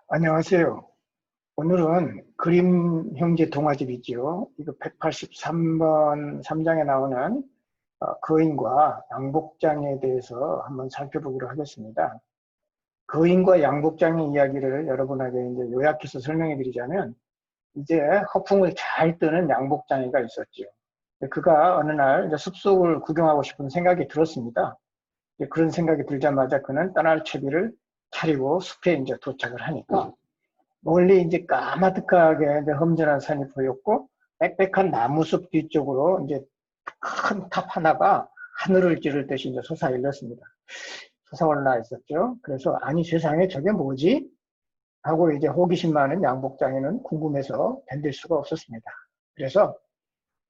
안녕하세요. 오늘은 그림 형제 동화집 있지요. 이거 183번 3장에 나오는 거인과 양복장에 대해서 한번 살펴보기로 하겠습니다. 거인과 양복장의 이야기를 여러분에게 이제 요약해서 설명해 드리자면, 이제 허풍을 잘 뜨는 양복장이가 있었죠. 그가 어느 날 이제 숲속을 구경하고 싶은 생각이 들었습니다. 그런 생각이 들자마자 그는 떠날 채비를 차리고 숲에 이제 도착을 하니까, 멀리 이제 까마득하게 이제 험준한 산이 보였고, 빽빽한 나무숲 뒤쪽으로 이제 큰 탑 하나가 하늘을 찌를 듯이 이제 솟아일렀습니다. 솟아올라 있었죠. 그래서 아니 세상에 저게 뭐지? 하고 이제 호기심 많은 양복장에는 궁금해서 견딜 수가 없었습니다. 그래서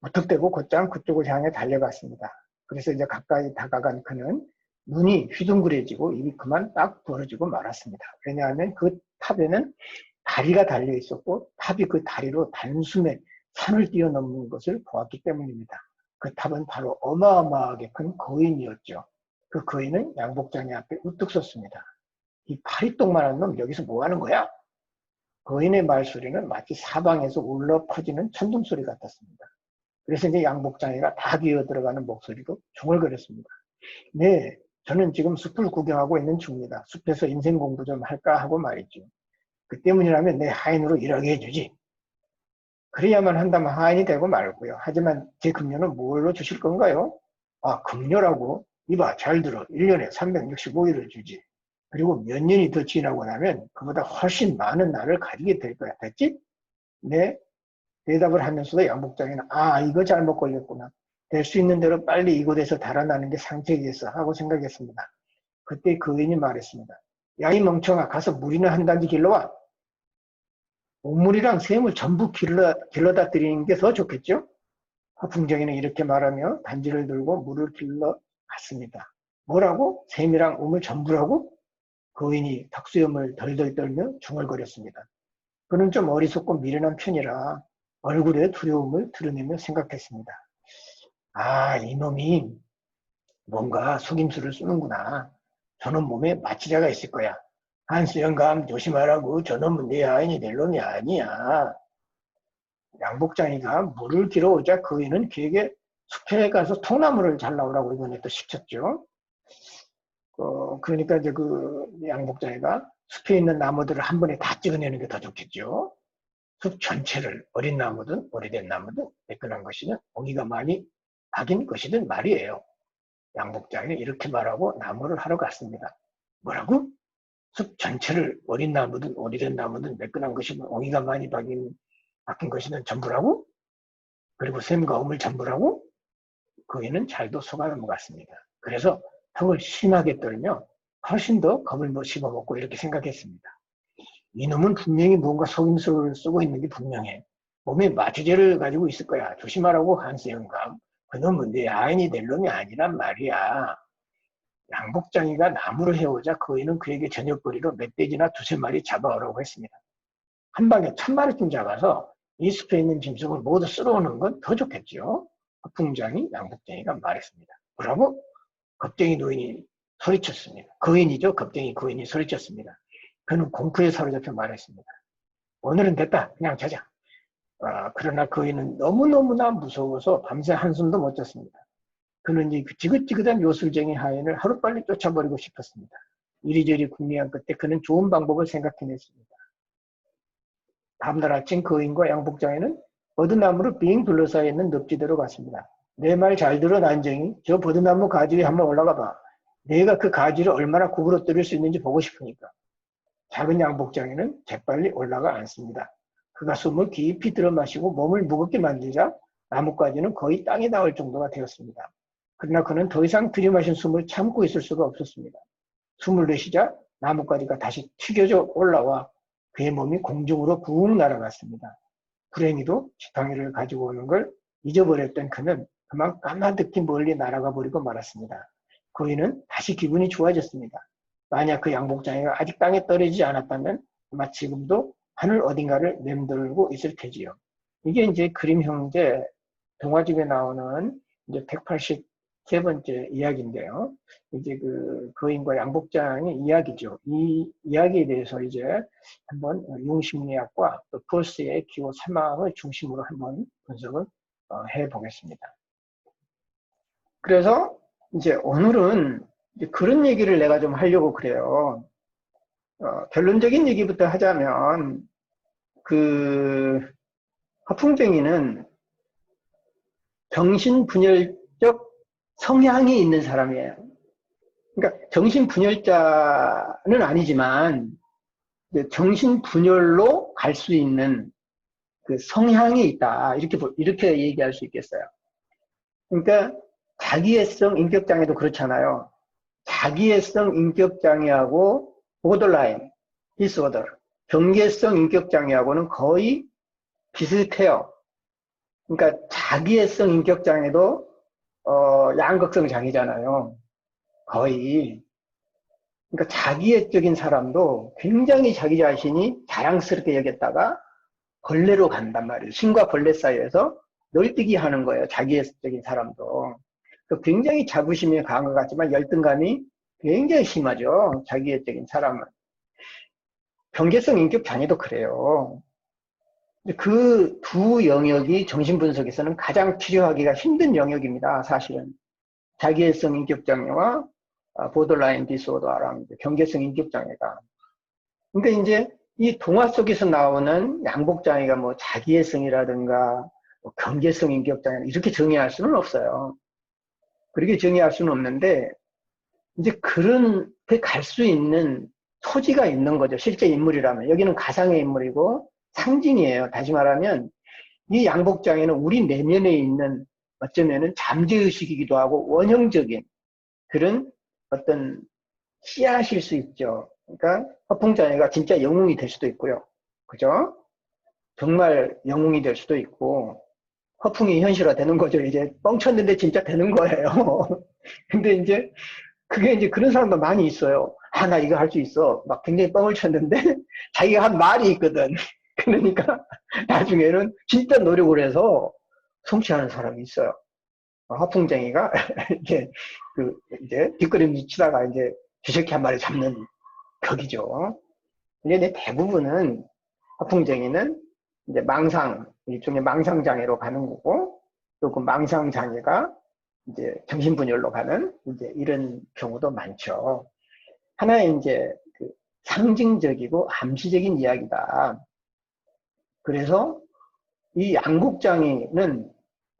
무턱대고 곧장 그쪽을 향해 달려갔습니다. 그래서 이제 가까이 다가간 그는 눈이 휘둥그레지고 입이 그만 딱 벌어지고 말았습니다. 왜냐하면 그 탑에는 다리가 달려 있었고, 탑이 그 다리로 단숨에 산을 뛰어넘는 것을 보았기 때문입니다. 그 탑은 바로 어마어마하게 큰 거인이었죠. 그 거인은 양복장이 앞에 우뚝 섰습니다. 이 파리똥만한 놈 여기서 뭐 하는 거야? 거인의 말소리는 마치 사방에서 울려 퍼지는 천둥소리 같았습니다. 그래서 이제 양복장이가 다 기어 들어가는 목소리로 중얼거렸습니다. 네, 저는 지금 숲을 구경하고 있는 중입니다. 숲에서 인생 공부 좀 할까 하고 말이죠. 그 때문이라면 내 하인으로 일하게 해주지. 그래야만 한다면 하인이 되고 말고요. 하지만 제 급료는 뭘로 주실 건가요? 아, 급료라고? 이봐, 잘 들어. 1년에 365일을 주지. 그리고 몇 년이 더 지나고 나면 그보다 훨씬 많은 날을 가지게 될 거야. 됐지? 네. 대답을 하면서도 양복장이는 이거 잘못 걸렸구나. 될 수 있는 대로 빨리 이곳에서 달아나는 게 상책이겠어 하고 생각했습니다. 그때 그인이 말했습니다. 야, 이 멍청아, 가서 물이나 한 단지 길러와. 오물이랑 샘을 전부 길러다 드리는 게 더 좋겠죠? 허풍쟁이는 이렇게 말하며 단지를 들고 물을 길러 갔습니다. 뭐라고? 샘이랑 우물 전부라고? 거인이 턱수염을 덜덜 떨며 중얼거렸습니다. 그는 좀 어리석고 미련한 편이라 얼굴에 두려움을 드러내며 생각했습니다. 이놈이 뭔가 속임수를 쓰는구나. 저놈 몸에 마취자가 있을 거야. 한수 영감 조심하라고. 저놈은 내 아인이 될 놈이 아니야. 양복장이가 물을 길어오자 그이는 그에게 숲에 가서 통나무를 잘라오라고 이번에 또 시켰죠. 그러니까 이제 그 양복장이가 숲에 있는 나무들을 한 번에 다 찍어내는 게 더 좋겠죠. 숲 전체를 어린 나무든 오래된 나무든 매끈한 것이든 옹이가 많이 박인 것이든 말이에요. 양복장이는 이렇게 말하고 나무를 하러 갔습니다. 뭐라고? 숲 전체를 어린 나무든 오래된 나무든 매끈한 것이든 옹이가 많이 박힌 것이든 전부라고? 그리고 샘과 우물 전부라고? 거기는 잘도 속아 넘어갔습니다. 그래서 턱을 심하게 떨며 훨씬 더 겁을 씹어먹고 이렇게 생각했습니다. 이놈은 분명히 뭔가 속임수를 쓰고 있는 게 분명해. 몸에 마취제를 가지고 있을 거야. 조심하라고 한스 영감. 그놈은 내 아인이 될 놈이 아니란 말이야. 양복장이가 나무를 해오자 거인은 그에게 저녁거리로 멧돼지나 두세 마리 잡아오라고 했습니다. 한 방에 1000마리쯤 잡아서 이 숲에 있는 짐승을 모두 쓸어오는 건 더 좋겠죠. 허풍장이 양복장이가 말했습니다. 뭐라고? 겁쟁이 노인이 소리쳤습니다. 거인이죠. 겁쟁이 거인이 소리쳤습니다. 그는 공포에 사로잡혀 말했습니다. 오늘은 됐다. 그냥 자자. 그러나 거인은 너무너무나 무서워서 밤새 한숨도 못 잤습니다. 그는 이 지긋지긋한 요술쟁이 하인을 하루빨리 쫓아버리고 싶었습니다. 이리저리 궁리한 끝에 그는 좋은 방법을 생각해냈습니다. 다음날 아침 거인과 양복장에는 버드나무로 빙 둘러싸여 있는 늪지대로 갔습니다. 내 말 잘 들어 난쟁이. 저 버드나무 가지 위에 한번 올라가 봐. 내가 그 가지를 얼마나 구부러뜨릴 수 있는지 보고 싶으니까. 작은 양복장에는 재빨리 올라가 앉습니다. 그가 숨을 깊이 들어 마시고 몸을 무겁게 만들자 나뭇가지는 거의 땅에 닿을 정도가 되었습니다. 그러나 그는 더 이상 들이마신 숨을 참고 있을 수가 없었습니다. 숨을 내쉬자 나뭇가지가 다시 튀겨져 올라와 그의 몸이 공중으로 붕 날아갔습니다. 불행히도 지팡이를 가지고 오는 걸 잊어버렸던 그는 그만 까마득히 멀리 날아가 버리고 말았습니다. 거인은 다시 기분이 좋아졌습니다. 만약 그 양복장이가 아직 땅에 떨어지지 않았다면 아마 지금도 하늘 어딘가를 맴돌고 있을 테지요. 이게 이제 그림 형제 동화집에 나오는 이제 세 번째 이야기인데요. 이제 그 거인과 양복장의 이야기죠. 이 이야기에 대해서 이제 한번 융심리학과 또 프로스의 기호 3항을 중심으로 한번 분석을 해 보겠습니다. 그래서 이제 오늘은 이제 그런 얘기를 내가 좀 하려고 그래요. 결론적인 얘기부터 하자면 그 허풍쟁이는 정신분열적 성향이 있는 사람이에요. 그러니까 정신분열자는 아니지만 정신분열로 갈 수 있는 그 성향이 있다. 이렇게 얘기할 수 있겠어요. 그러니까 자기애성 인격장애도 그렇잖아요. 자기애성 인격장애하고 보더라인, 디스오더, 경계성 인격장애하고는 거의 비슷해요. 그러니까 자기애성 인격장애도 양극성 장애잖아요. 거의. 그러니까 자기애적인 사람도 굉장히 자기 자신이 자랑스럽게 여겼다가 벌레로 간단 말이에요. 신과 벌레 사이에서 널뛰기 하는 거예요. 자기애적인 사람도. 굉장히 자부심이 강한 것 같지만 열등감이 굉장히 심하죠. 자기애적인 사람은. 경계성 인격 장애도 그래요. 그 두 영역이 정신분석에서는 가장 치료하기가 힘든 영역입니다. 사실은. 자기애성 인격장애와 보더라인 디스오더랑 경계성 인격장애가. 그러니까 이제 이 동화 속에서 나오는 양복장애가 뭐 자기애성이라든가 뭐 경계성 인격장애 이렇게 정의할 수는 없어요. 그렇게 정의할 수는 없는데 이제 그렇게 갈 수 있는 소지가 있는 거죠. 실제 인물이라면. 여기는 가상의 인물이고 상징이에요. 다시 말하면 이 양복장애는 우리 내면에 있는 어쩌면은 잠재의식이기도 하고 원형적인 그런 어떤 씨앗일 수 있죠. 그러니까 허풍장애가 진짜 영웅이 될 수도 있고요. 그죠? 정말 영웅이 될 수도 있고 허풍이 현실화되는 거죠. 이제 뻥쳤는데 진짜 되는 거예요. 근데 이제 그게 이제 그런 사람도 많이 있어요. 아, 나 이거 할 수 있어. 막 굉장히 뻥을 쳤는데 자기가 한 말이 있거든. 그러니까 나중에는 진짜 노력을 해서 성취하는 사람이 있어요. 허풍쟁이가 이제 뒷걸음질 치다가 이제 쥐새끼 한 마리 잡는 격이죠. 근데 대부분은 허풍쟁이는 이제 일종의 망상장애로 가는 거고, 또 그 망상장애가 이제 정신분열로 가는 이제 이런 경우도 많죠. 하나의 이제 그 상징적이고 암시적인 이야기다. 그래서 이 양국장애는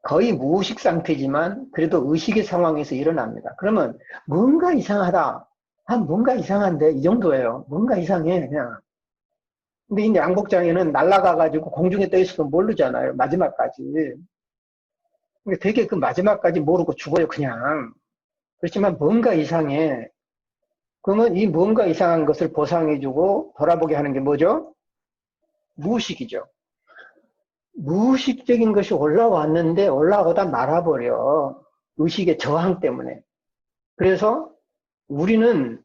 거의 무의식 상태지만 그래도 의식의 상황에서 일어납니다. 그러면 뭔가 이상하다. 뭔가 이상한데 이 정도예요. 뭔가 이상해 그냥. 근데 이 양복장애는 날아가가지고 공중에 떠 있어도 모르잖아요. 마지막까지. 그러니까 되게 그 마지막까지 모르고 죽어요 그냥. 그렇지만 뭔가 이상해. 그러면 이 뭔가 이상한 것을 보상해주고 돌아보게 하는 게 뭐죠? 무의식이죠. 무의식적인 것이 올라왔는데 올라오다 말아버려. 의식의 저항 때문에. 그래서 우리는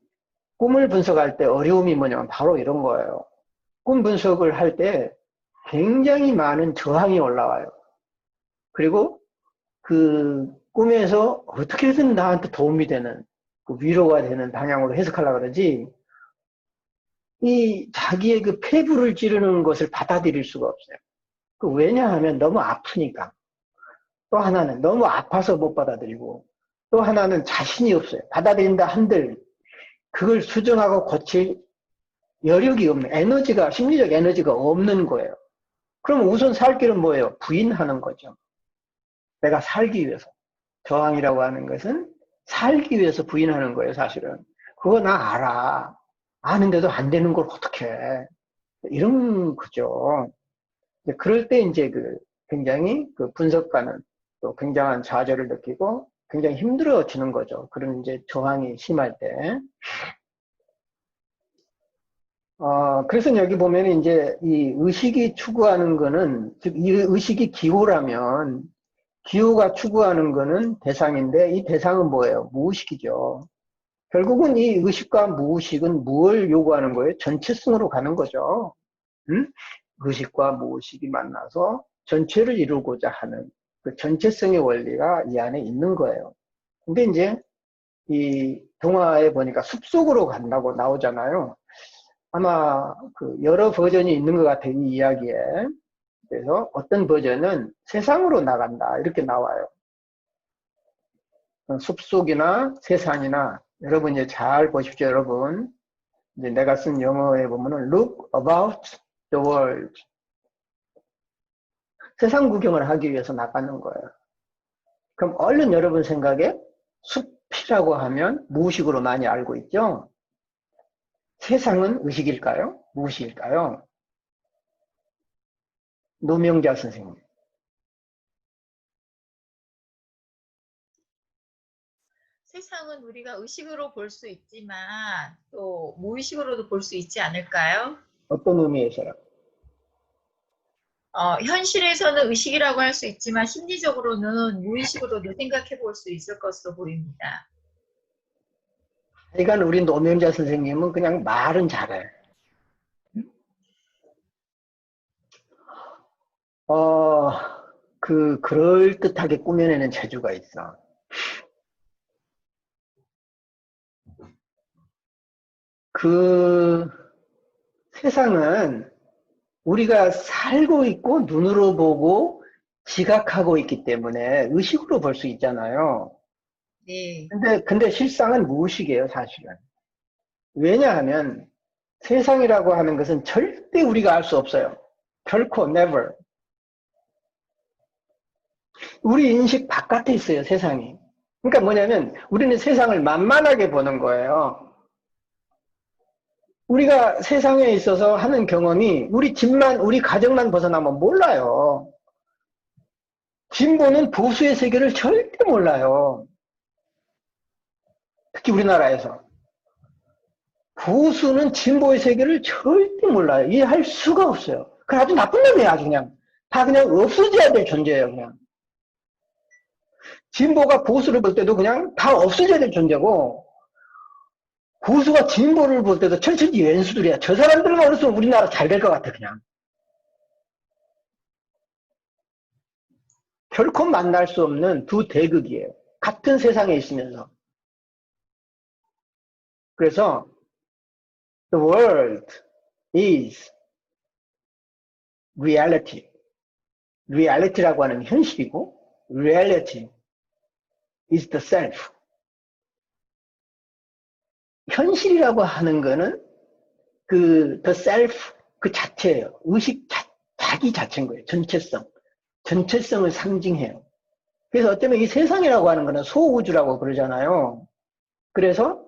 꿈을 분석할 때 어려움이 뭐냐면 바로 이런 거예요. 꿈 분석을 할 때 굉장히 많은 저항이 올라와요. 그리고 그 꿈에서 어떻게든 나한테 도움이 되는 그 위로가 되는 방향으로 해석하려고 그러지 이 자기의 그 폐부를 찌르는 것을 받아들일 수가 없어요. 왜냐하면 너무 아프니까. 또 하나는 너무 아파서 못 받아들이고 또 하나는 자신이 없어요. 받아들인다 한들 그걸 수정하고 고칠 여력이 없는 심리적 에너지가 없는 거예요. 그럼 우선 살 길은 뭐예요? 부인하는 거죠. 내가 살기 위해서. 저항이라고 하는 것은 살기 위해서 부인하는 거예요, 사실은. 그거 나 알아. 아는데도 안 되는 걸 어떻게 해. 이런 거죠. 그럴 때 이제 굉장히 그 분석가는 또 굉장한 좌절을 느끼고 굉장히 힘들어지는 거죠. 그런 이제 저항이 심할 때. 그래서 여기 보면 이제 이 의식이 추구하는 거는, 즉, 이 의식이 기호라면, 기호가 추구하는 거는 대상인데, 이 대상은 뭐예요? 무의식이죠. 결국은 이 의식과 무의식은 무엇을 요구하는 거예요? 전체성으로 가는 거죠. 응? 의식과 무의식이 만나서 전체를 이루고자 하는 그 전체성의 원리가 이 안에 있는 거예요. 근데 이제 이 동화에 보니까 숲속으로 간다고 나오잖아요. 아마 그 여러 버전이 있는 것 같아요, 이 이야기에. 그래서 어떤 버전은 세상으로 나간다 이렇게 나와요. 숲속이나 세상이나 여러분 이제 잘 보십시오, 여러분. 이제 내가 쓴 영어에 보면은 look about the world. 세상 구경을 하기 위해서 나가는 거예요. 그럼 얼른 여러분 생각에 숲이라고 하면 무의식으로 많이 알고 있죠? 세상은 의식일까요? 무의식일까요? 노명자 선생님. 세상은 우리가 의식으로 볼 수 있지만 또 무의식으로도 볼 수 있지 않을까요? 어떤 의미에서요? 현실에서는 의식이라고 할 수 있지만 심리적으로는 무의식으로도 생각해 볼 수 있을 것으로 보입니다. 그러니까 우리 노명자 선생님은 그냥 말은 잘해. 그럴듯하게 꾸며내는 재주가 있어. 그 세상은 우리가 살고 있고 눈으로 보고 지각하고 있기 때문에 의식으로 볼 수 있잖아요. 네, 근데 실상은 무의식이에요, 사실은. 왜냐하면 세상이라고 하는 것은 절대 우리가 알 수 없어요. 결코 never. 우리 인식 바깥에 있어요, 세상이. 그러니까 뭐냐면 우리는 세상을 만만하게 보는 거예요. 우리가 세상에 있어서 하는 경험이 우리 집만, 우리 가정만 벗어나면 몰라요. 진보는 보수의 세계를 절대 몰라요. 특히 우리나라에서. 보수는 진보의 세계를 절대 몰라요. 이해할 수가 없어요. 그 아주 나쁜 놈이에요, 아주 그냥. 다 그냥 없어져야 될 존재예요, 그냥. 진보가 보수를 볼 때도 그냥 다 없어져야 될 존재고, 보수가 진보를 볼 때도 철저히 왼수들이야. 저 사람들만 없으면 우리나라 잘 될 것 같아, 그냥. 결코 만날 수 없는 두 대극이에요. 같은 세상에 있으면서. 그래서 the world is reality. reality라고 하는 현실이고 reality is the self. 현실이라고 하는 거는 그 the self 그 자체예요. 의식 자기 자체인 거예요. 전체성. 전체성을 상징해요. 그래서 어쩌면 이 세상이라고 하는 거는 소우주라고 그러잖아요. 그래서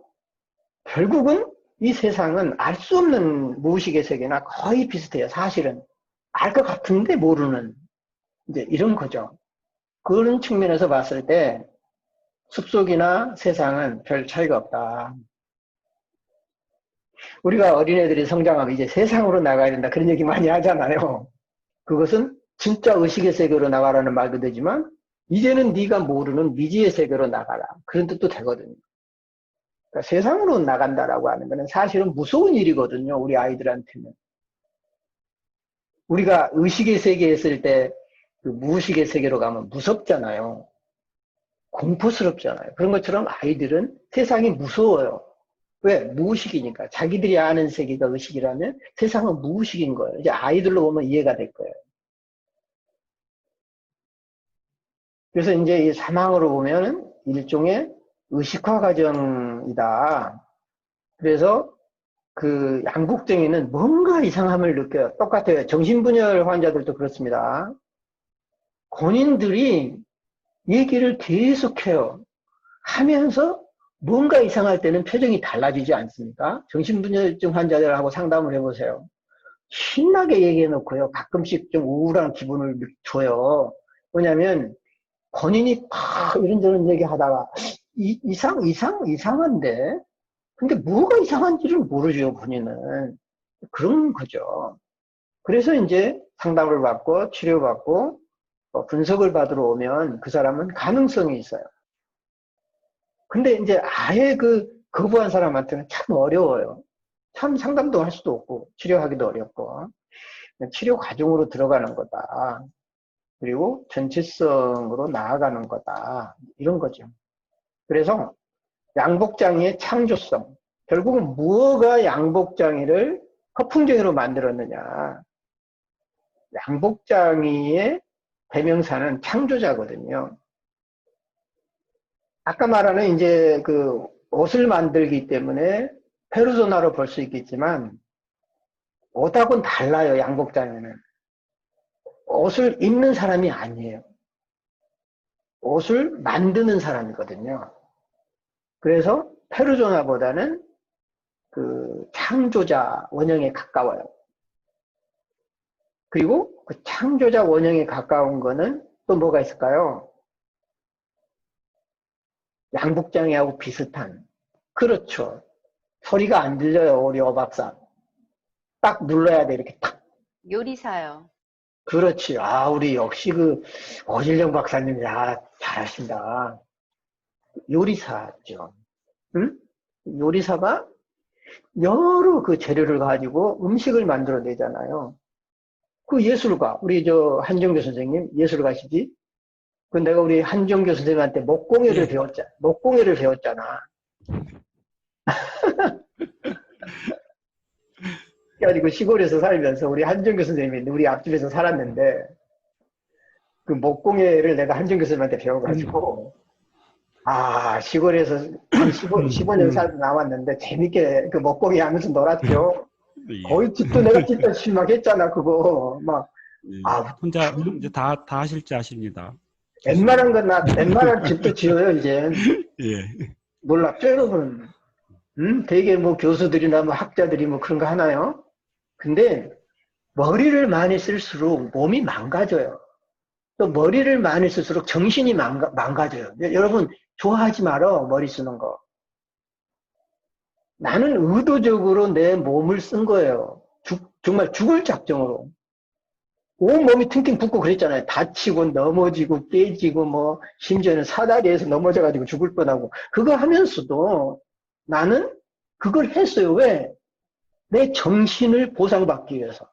결국은 이 세상은 알 수 없는 무의식의 세계나 거의 비슷해요. 사실은. 알 것 같은데 모르는. 이제 이런 거죠. 그런 측면에서 봤을 때 숲속이나 세상은 별 차이가 없다. 우리가 어린애들이 성장하면 이제 세상으로 나가야 된다. 그런 얘기 많이 하잖아요. 그것은 진짜 의식의 세계로 나가라는 말도 되지만 이제는 네가 모르는 미지의 세계로 나가라. 그런 뜻도 되거든요. 그러니까 세상으로 나간다라고 하는 것은 사실은 무서운 일이거든요. 우리 아이들한테는. 우리가 의식의 세계에 있을 때 그 무의식의 세계로 가면 무섭잖아요. 공포스럽잖아요. 그런 것처럼 아이들은 세상이 무서워요. 왜? 무의식이니까. 자기들이 아는 세계가 의식이라면 세상은 무의식인 거예요. 이제 아이들로 보면 이해가 될 거예요. 그래서 이제 이 사망으로 보면은 일종의 의식화 과정이다. 그래서 그 양국쟁이는 뭔가 이상함을 느껴요. 똑같아요. 정신분열 환자들도 그렇습니다. 본인들이 얘기를 계속해요. 하면서 뭔가 이상할 때는 표정이 달라지지 않습니까? 정신분열증 환자들하고 상담을 해보세요. 신나게 얘기해 놓고요. 가끔씩 좀 우울한 기분을 줘요. 왜냐면 본인이 막 이런저런 얘기 하다가 이상한데? 근데 뭐가 이상한지를 모르죠, 본인은. 그런 거죠. 그래서 이제 상담을 받고 치료받고 분석을 받으러 오면 그 사람은 가능성이 있어요. 근데 이제 아예 그 거부한 사람한테는 참 어려워요. 참 상담도 할 수도 없고 치료하기도 어렵고 치료 과정으로 들어가는 거다. 그리고 전체성으로 나아가는 거다. 이런 거죠. 그래서 양복장이의 창조성. 결국은 무엇가 양복장이를 허풍쟁이로 만들었느냐. 양복장이의 대명사는 창조자거든요. 아까 말하는 이제 그 옷을 만들기 때문에 페르소나로 볼 수 있겠지만 옷하고는 달라요. 양복장이는. 옷을 입는 사람이 아니에요. 옷을 만드는 사람이거든요. 그래서 페르소나보다는 그 창조자 원형에 가까워요. 그리고 그 창조자 원형에 가까운 거는 또 뭐가 있을까요? 양복장이하고 비슷한. 그렇죠. 소리가 안 들려요, 우리 어박사. 딱 눌러야 돼, 이렇게 탁. 요리사요. 그렇지. 아, 우리 역시 그 어질령 박사님, 야, 잘하신다. 요리사죠. 응? 요리사가 여러 그 재료를 가지고 음식을 만들어내잖아요. 그 예술가, 우리 저 한정교 선생님, 예술가시지? 그 내가 우리 한정교 선생님한테 목공예를 배웠잖아. 목공예를 배웠잖아. 그래가지고 시골에서 살면서 우리 한정교 선생님이 우리 앞집에서 살았는데 그 목공예를 내가 한정교 선생님한테 배워가지고 아, 시골에서 한 15년 살고 나왔는데 재밌게 그 목공예 하면서 놀았죠. 거의 집도 내가 찢다시피 막 했잖아, 그거. 막, 아, 혼자 이제 다 하실 줄 아십니다. 웬만한 집도 지어요, 이제. 예. 놀랍죠, 여러분? 되게 뭐 교수들이나 뭐 학자들이 뭐 그런 거 하나요? 근데 머리를 많이 쓸수록 몸이 망가져요. 또 머리를 많이 쓸수록 정신이 망가져요. 여러분, 좋아하지 말어, 머리 쓰는 거. 나는 의도적으로 내 몸을 쓴 거예요. 정말 죽을 작정으로. 온 몸이 팅팅 붓고 그랬잖아요. 다치고 넘어지고 깨지고 뭐 심지어는 사다리에서 넘어져가지고 죽을 뻔하고 그거 하면서도 나는 그걸 했어요. 왜? 내 정신을 보상받기 위해서.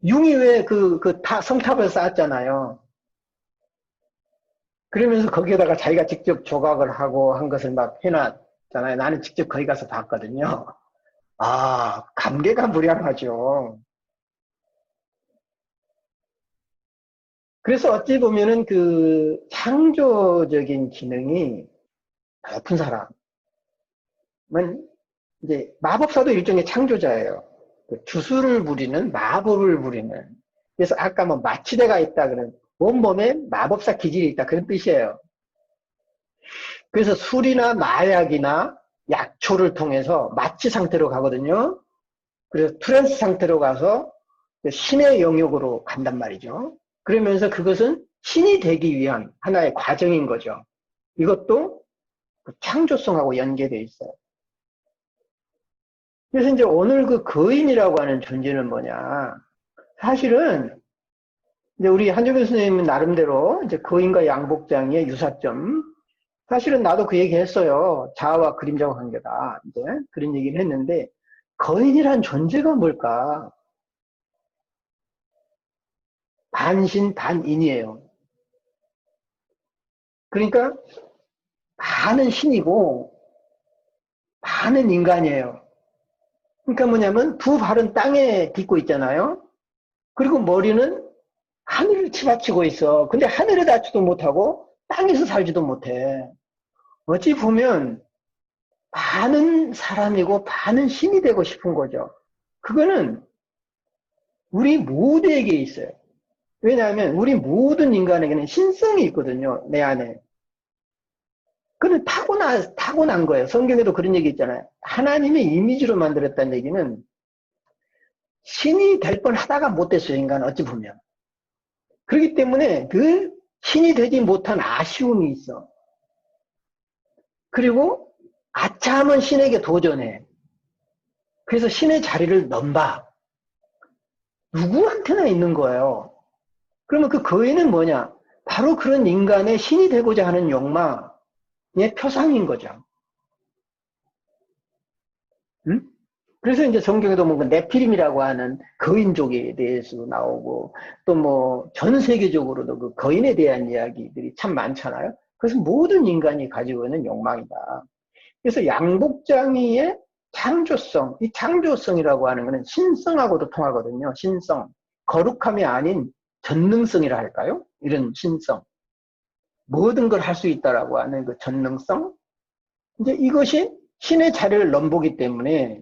융이 왜 성탑을 쌓았잖아요. 그러면서 거기에다가 자기가 직접 조각을 하고 한 것을 막 해놨잖아요. 나는 직접 거기 가서 봤거든요. 아, 감개무량하죠. 그래서 어찌 보면은 그 창조적인 기능이 높은 사람은 이제 마법사도 일종의 창조자예요. 주술을 부리는, 마법을 부리는. 그래서 아까 뭐 마취대가 있다 그런 온몸에 마법사 기질이 있다 그런 뜻이에요. 그래서 술이나 마약이나 약초를 통해서 마취 상태로 가거든요. 그래서 트랜스 상태로 가서 신의 영역으로 간단 말이죠. 그러면서 그것은 신이 되기 위한 하나의 과정인 거죠. 이것도 창조성하고 연계되어 있어요. 그래서 이제 오늘 그 거인이라고 하는 존재는 뭐냐. 사실은 이제 우리 한정교 선생님은 나름대로 이제 거인과 양복장이의 유사점. 사실은 나도 그 얘기 했어요. 자아와 그림자와 관계다. 이제 그런 얘기를 했는데 거인이란 존재가 뭘까? 반신 반인이에요. 그러니까 반은 신이고 반은 인간이에요. 그러니까 뭐냐면 두 발은 땅에 딛고 있잖아요. 그리고 머리는 하늘을 치받치고 있어. 근데 하늘에 닿지도 못하고 땅에서 살지도 못해. 어찌 보면 반은 사람이고 반은 신이 되고 싶은 거죠. 그거는 우리 모두에게 있어요. 왜냐하면 우리 모든 인간에게는 신성이 있거든요. 내 안에. 그건 타고난 거예요. 성경에도 그런 얘기 있잖아요. 하나님의 이미지로 만들었다는 얘기는 신이 될 뻔하다가 못 됐어요. 인간은 어찌 보면. 그렇기 때문에 그 신이 되지 못한 아쉬움이 있어. 그리고 아차하면 신에게 도전해. 그래서 신의 자리를 넘봐. 누구한테나 있는 거예요. 그러면 그 거인은 뭐냐? 바로 그런 인간의 신이 되고자 하는 욕망의 표상인 거죠. 응? 그래서 이제 성경에도 뭐 네피림이라고 하는 거인족에 대해서 나오고 또 뭐 전 세계적으로도 그 거인에 대한 이야기들이 참 많잖아요. 그래서 모든 인간이 가지고 있는 욕망이다. 그래서 양복장이의 창조성, 이 창조성이라고 하는 것은 신성하고도 통하거든요. 신성. 거룩함이 아닌 전능성이라 할까요? 이런 신성. 모든 걸 할 수 있다라고 하는 그 전능성. 이제 이것이 신의 자리를 넘보기 때문에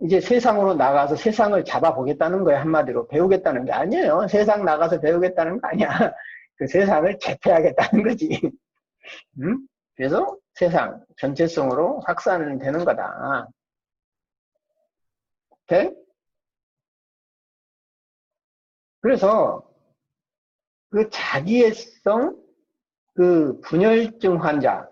이제 세상으로 나가서 세상을 잡아보겠다는 거예요. 한마디로 배우겠다는 게 아니에요. 세상 나가서 배우겠다는 거 아니야. 그 세상을 제패하겠다는 거지. 그래서 세상 전체성으로 확산되는 거다. 오케이? 그래서 그 자기애성, 그 분열증 환자,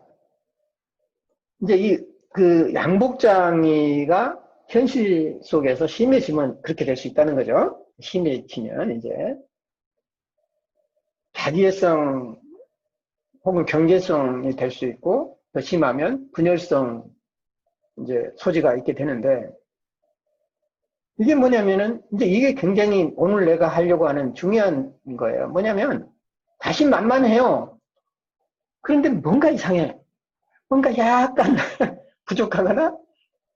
이제 그 양복장이가 현실 속에서 심해지면 그렇게 될 수 있다는 거죠. 심해지면 이제 자기애성 혹은 경계성이 될 수 있고 더 심하면 분열성 이제 소지가 있게 되는데 이게 뭐냐면은 이제 이게 굉장히 오늘 내가 하려고 하는 중요한 거예요. 뭐냐면 자신만만해요. 그런데 뭔가 이상해. 뭔가 약간 부족하거나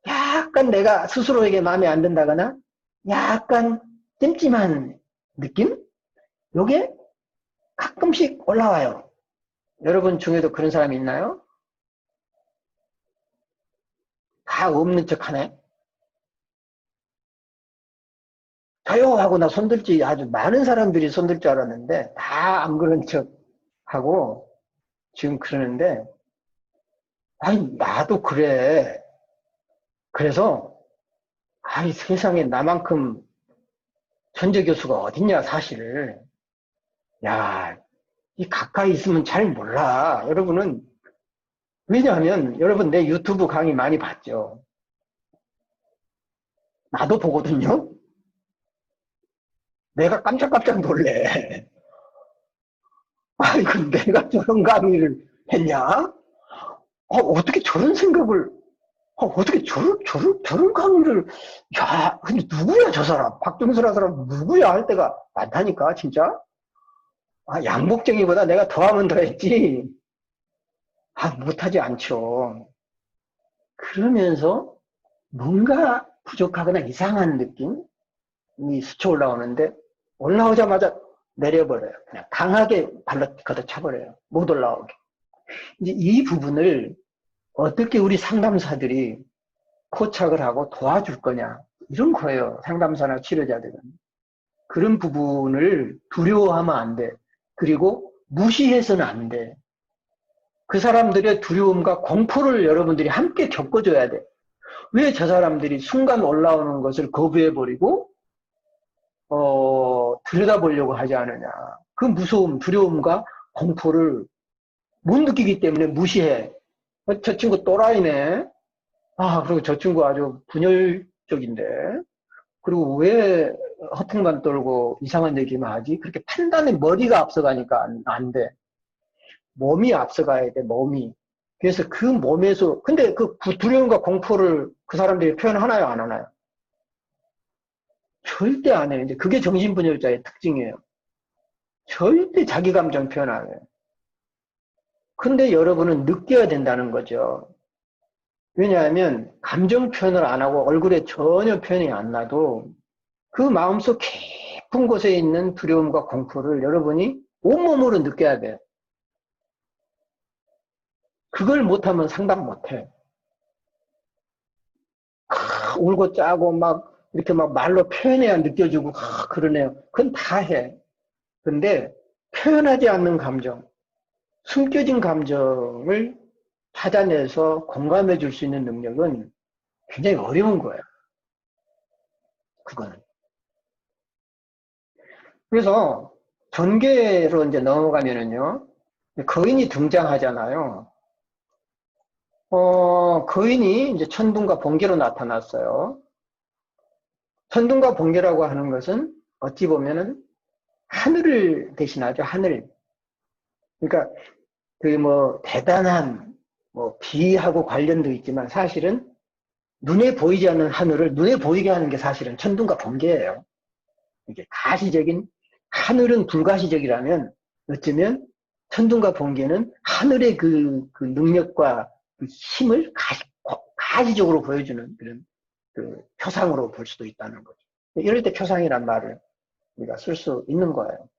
약간 내가 스스로에게 마음에 안 든다거나 약간 찜찜한 느낌? 요게 가끔씩 올라와요. 여러분 중에도 그런 사람이 있나요? 다 없는 척 하네. 저요 하고 나 손들지 아주 많은 사람들이 손들 줄 알았는데 다 안 그런 척 하고 지금 그러는데 아니 나도 그래. 그래서 아이 세상에 나만큼 천재 교수가 어딨냐 사실. 야, 이 가까이 있으면 잘 몰라. 여러분은 왜냐하면 여러분 내 유튜브 강의 많이 봤죠. 나도 보거든요. 내가 깜짝깜짝 놀래. 아이고 내가 저런 강의를 했냐? 어떻게 저런 생각을 어떻게 저런 강의를 야 근데 누구야 저 사람 박종수라는 사람 누구야 할 때가 많다니까 진짜. 양복쟁이보다 내가 더하면 더했지. 못하지 않죠. 그러면서 뭔가 부족하거나 이상한 느낌이 스쳐 올라오는데 올라오자마자 내려버려요. 그냥 강하게 발로 걷어차버려요. 못 올라오게. 이제 이 부분을 어떻게 우리 상담사들이 포착을 하고 도와줄 거냐 이런 거예요. 상담사나 치료자들은. 그런 부분을 두려워하면 안 돼. 그리고 무시해서는 안 돼. 그 사람들의 두려움과 공포를 여러분들이 함께 겪어줘야 돼. 왜 저 사람들이 순간 올라오는 것을 거부해버리고 들여다보려고 하지 않느냐. 그 무서움, 두려움과 공포를 못 느끼기 때문에 무시해. 저 친구 또라이네. 그리고 저 친구 아주 분열적인데. 그리고 왜 허풍만 떨고 이상한 얘기만 하지? 그렇게 판단에 머리가 앞서가니까 안 돼. 몸이 앞서가야 돼, 몸이. 그래서 그 몸에서, 근데 그 두려움과 공포를 그 사람들이 표현하나요, 안 하나요? 절대 안 해요. 이제 그게 정신분열자의 특징이에요. 절대 자기 감정 표현 안 해요. 근데 여러분은 느껴야 된다는 거죠. 왜냐하면 감정 표현을 안 하고 얼굴에 전혀 표현이 안 나도 그 마음속 깊은 곳에 있는 두려움과 공포를 여러분이 온몸으로 느껴야 돼요. 그걸 못하면 상담 못해. 울고 짜고 막 이렇게 막 말로 표현해야 느껴지고 그러네요. 그건 다 해. 근데 표현하지 않는 감정, 숨겨진 감정을 찾아내서 공감해 줄 수 있는 능력은 굉장히 어려운 거예요. 그거는. 그래서 전개로 이제 넘어가면은요, 거인이 등장하잖아요. 거인이 이제 천둥과 번개로 나타났어요. 천둥과 번개라고 하는 것은 어찌 보면은 하늘을 대신하죠, 하늘. 그러니까 그 대단한 비하고 관련도 있지만 사실은 눈에 보이지 않는 하늘을 눈에 보이게 하는 게 사실은 천둥과 번개예요. 이게 가시적인 하늘은 불가시적이라면 어쩌면 천둥과 번개는 하늘의 그 능력과 그 힘을 가시적으로 보여주는 그런 그 표상으로 볼 수도 있다는 거죠. 이럴 때 표상이란 말을 우리가 쓸 수 있는 거예요.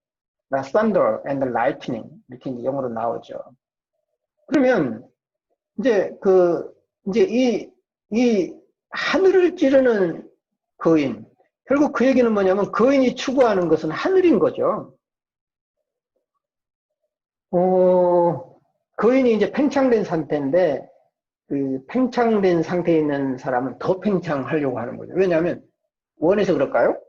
thunder and lightning 이렇게 이제 영어로 나오죠. 그러면 이제 이 하늘을 찌르는 거인, 결국 그 얘기는 뭐냐면 거인이 추구하는 것은 하늘인 거죠. 거인이 이제 팽창된 상태인데 그 팽창된 상태에 있는 사람은 더 팽창하려고 하는 거죠. 왜냐하면 원해서 그럴까요?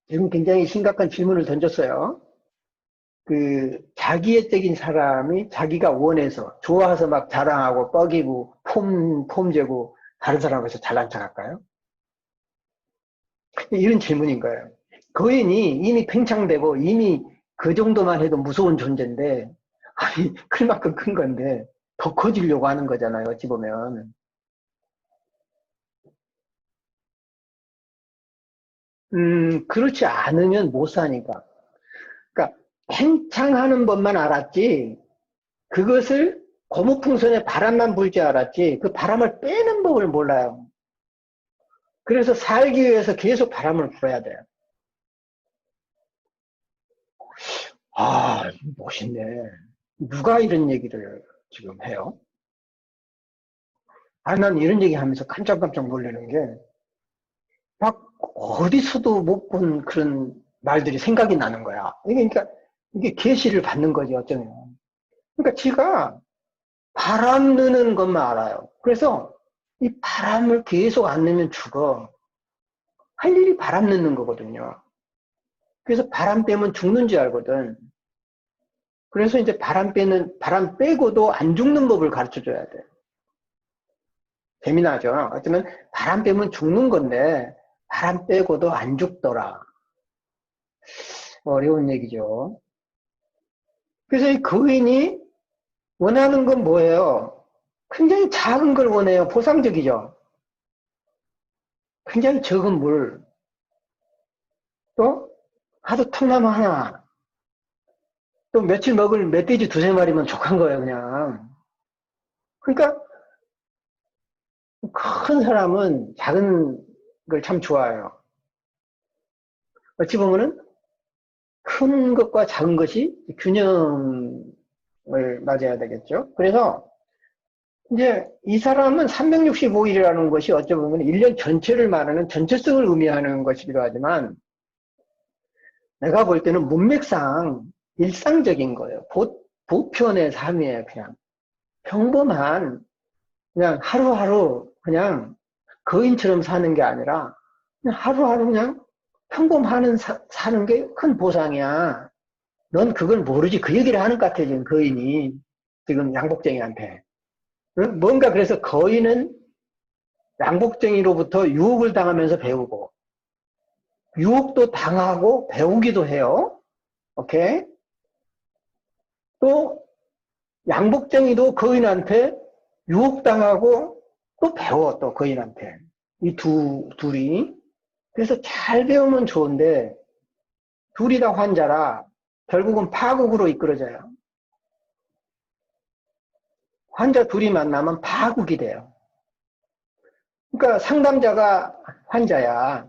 지금 굉장히 심각한 질문을 던졌어요. 그 자기애적인 사람이 자기가 원해서 좋아서 막 자랑하고 뻐기고 폼재고 다른 사람에서 잘난 척할까요? 이런 질문인 거예요. 거인이 이미 팽창되고 이미 그 정도만 해도 무서운 존재인데 아니 그만큼 큰 건데 더 커지려고 하는 거잖아요. 어찌 보면. 그렇지 않으면 못 사니까. 그러니까 팽창하는 법만 알았지 그것을 고무풍선에 바람만 불지 알았지 그 바람을 빼는 법을 몰라요. 그래서 살기 위해서 계속 바람을 불어야 돼요. 아, 멋있네. 누가 이런 얘기를 지금 해요? 아, 난 이런 얘기 하면서 깜짝깜짝 놀라는 게, 막 어디서도 못 본 그런 말들이 생각이 나는 거야. 그러니까 이게 계시를 받는 거지, 어쩌면. 그러니까 지가 바람 넣는 것만 알아요. 그래서 이 바람을 계속 안 넣으면 죽어. 할 일이 바람 넣는 거거든요. 그래서 바람 빼면 죽는 줄 알거든. 그래서 이제 바람 빼고도 안 죽는 법을 가르쳐 줘야 돼. 재미나죠? 어쩌면 바람 빼면 죽는 건데, 바람 빼고도 안 죽더라. 어려운 얘기죠. 그래서 이 거인이 원하는 건 뭐예요? 굉장히 작은 걸 원해요. 보상적이죠. 굉장히 적은 물. 또, 하도 통나무 하나. 또 며칠 먹을 멧돼지 두세 마리면 족한 거예요, 그냥. 그러니까, 큰 사람은 작은 걸 참 좋아해요. 어찌 보면은 큰 것과 작은 것이 균형을 맞아야 되겠죠. 그래서 이제 이 사람은 365일이라는 것이 어찌 보면 1년 전체를 말하는 전체성을 의미하는 것이기도 하지만 내가 볼 때는 문맥상 일상적인 거예요. 보편의 삶이에요. 그냥 평범한 그냥 하루하루 그냥 거인처럼 사는 게 아니라 그냥 하루하루 그냥 평범하는 사는 게 큰 보상이야. 넌 그걸 모르지. 그 얘기를 하는 것 같아, 지금 거인이. 지금 양복쟁이한테. 뭔가 그래서 거인은 양복쟁이로부터 유혹을 당하면서 배우고, 유혹도 당하고 배우기도 해요. 오케이? 또, 양복쟁이도 거인한테 유혹당하고 또 배워, 또 거인한테. 이 둘이. 그래서 잘 배우면 좋은데, 둘이 다 환자라 결국은 파국으로 이끌어져요. 환자 둘이 만나면 파국이 돼요. 그러니까 상담자가 환자야.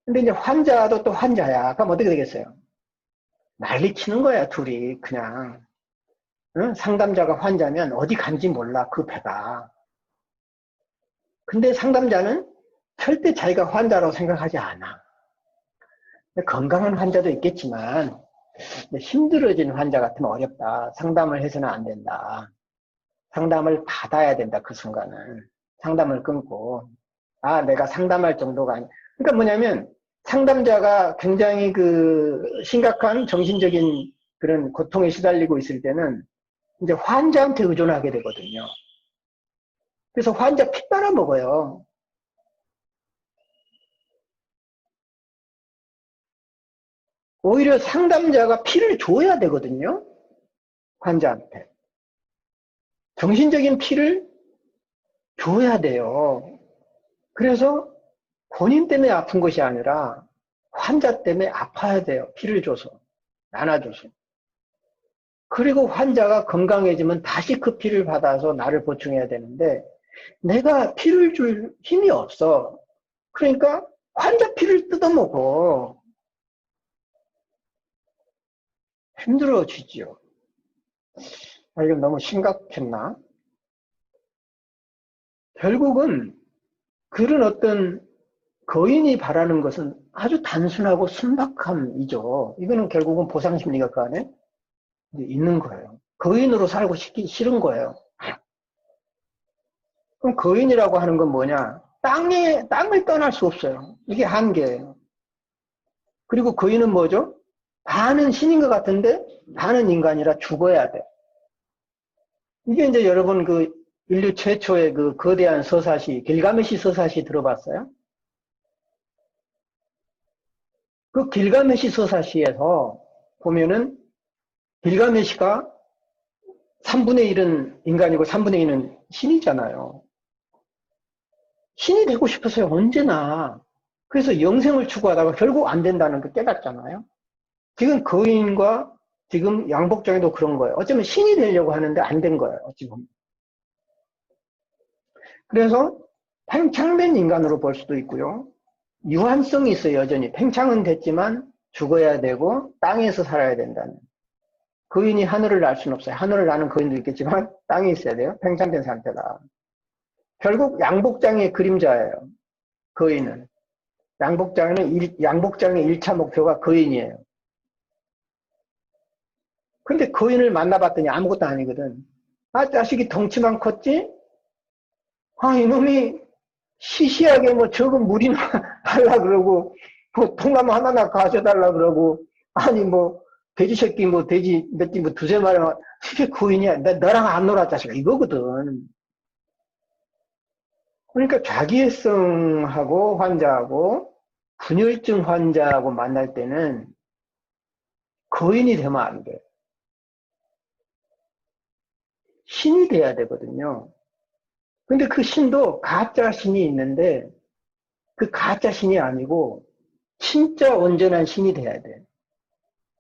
근데 이제 환자도 또 환자야. 그럼 어떻게 되겠어요? 난리 치는 거야, 둘이. 그냥. 응? 상담자가 환자면 어디 간지 몰라, 그 배가. 근데 상담자는 절대 자기가 환자라고 생각하지 않아. 건강한 환자도 있겠지만, 힘들어진 환자 같으면 어렵다. 상담을 해서는 안 된다. 상담을 받아야 된다, 그 순간은. 상담을 끊고. 아, 내가 상담할 정도가 아니. 그러니까 뭐냐면, 상담자가 굉장히 그 심각한 정신적인 그런 고통에 시달리고 있을 때는 이제 환자한테 의존하게 되거든요. 그래서 환자 피 빨아먹어요. 오히려 상담자가 피를 줘야 되거든요. 환자한테. 정신적인 피를 줘야 돼요. 그래서 본인 때문에 아픈 것이 아니라 환자 때문에 아파야 돼요. 피를 줘서, 나눠줘서. 그리고 환자가 건강해지면 다시 그 피를 받아서 나를 보충해야 되는데 내가 피를 줄 힘이 없어. 그러니까 환자 피를 뜯어먹어. 힘들어지지요. 아, 이건 너무 심각했나? 결국은 그런 어떤 거인이 바라는 것은 아주 단순하고 순박함이죠. 이거는 결국은 보상심리가 그 안에 있는 거예요. 거인으로 살고 싶기 싫은 거예요. 그럼 거인이라고 하는 건 뭐냐? 땅을 떠날 수 없어요. 이게 한계예요. 그리고 거인은 뭐죠? 반은 신인 것 같은데 반은 인간이라 죽어야 돼. 이게 이제 여러분 그 인류 최초의 그 거대한 서사시, 길가메시 서사시 들어봤어요? 그 길가메시 서사시에서 보면은 길가메시가 3분의 1은 인간이고 3분의 1은 신이잖아요. 신이 되고 싶어서요, 언제나. 그래서 영생을 추구하다가 결국 안 된다는 걸 깨닫잖아요. 지금 거인과 지금 양복장에도 그런 거예요. 어쩌면 신이 되려고 하는데 안 된 거예요, 지금. 그래서 팽창된 인간으로 볼 수도 있고요. 유한성이 있어요, 여전히. 팽창은 됐지만 죽어야 되고 땅에서 살아야 된다는. 거인이 하늘을 날 수는 없어요. 하늘을 나는 거인도 있겠지만 땅에 있어야 돼요. 팽창된 상태다. 결국 양복장의 그림자예요. 거인은. 양복장의 1차 목표가 거인이에요. 근데 거인을 만나봤더니 아무것도 아니거든. 아, 자식이 덩치만 컸지? 아, 이놈이 시시하게 뭐 적은 물이나 하려 그러고, 뭐 통나무 하나나 가져달라 그러고, 아니 뭐 돼지 새끼 뭐 돼지 몇 개 뭐 두세 마리만, 이게 거인이야. 너랑 안 놀아 자식아. 이거거든. 그러니까 자기애성하고 환자하고 분열증 환자하고 만날 때는 거인이 되면 안 돼. 신이 돼야 되거든요. 근데 그 신도 가짜 신이 있는데 그 가짜 신이 아니고 진짜 온전한 신이 돼야 돼.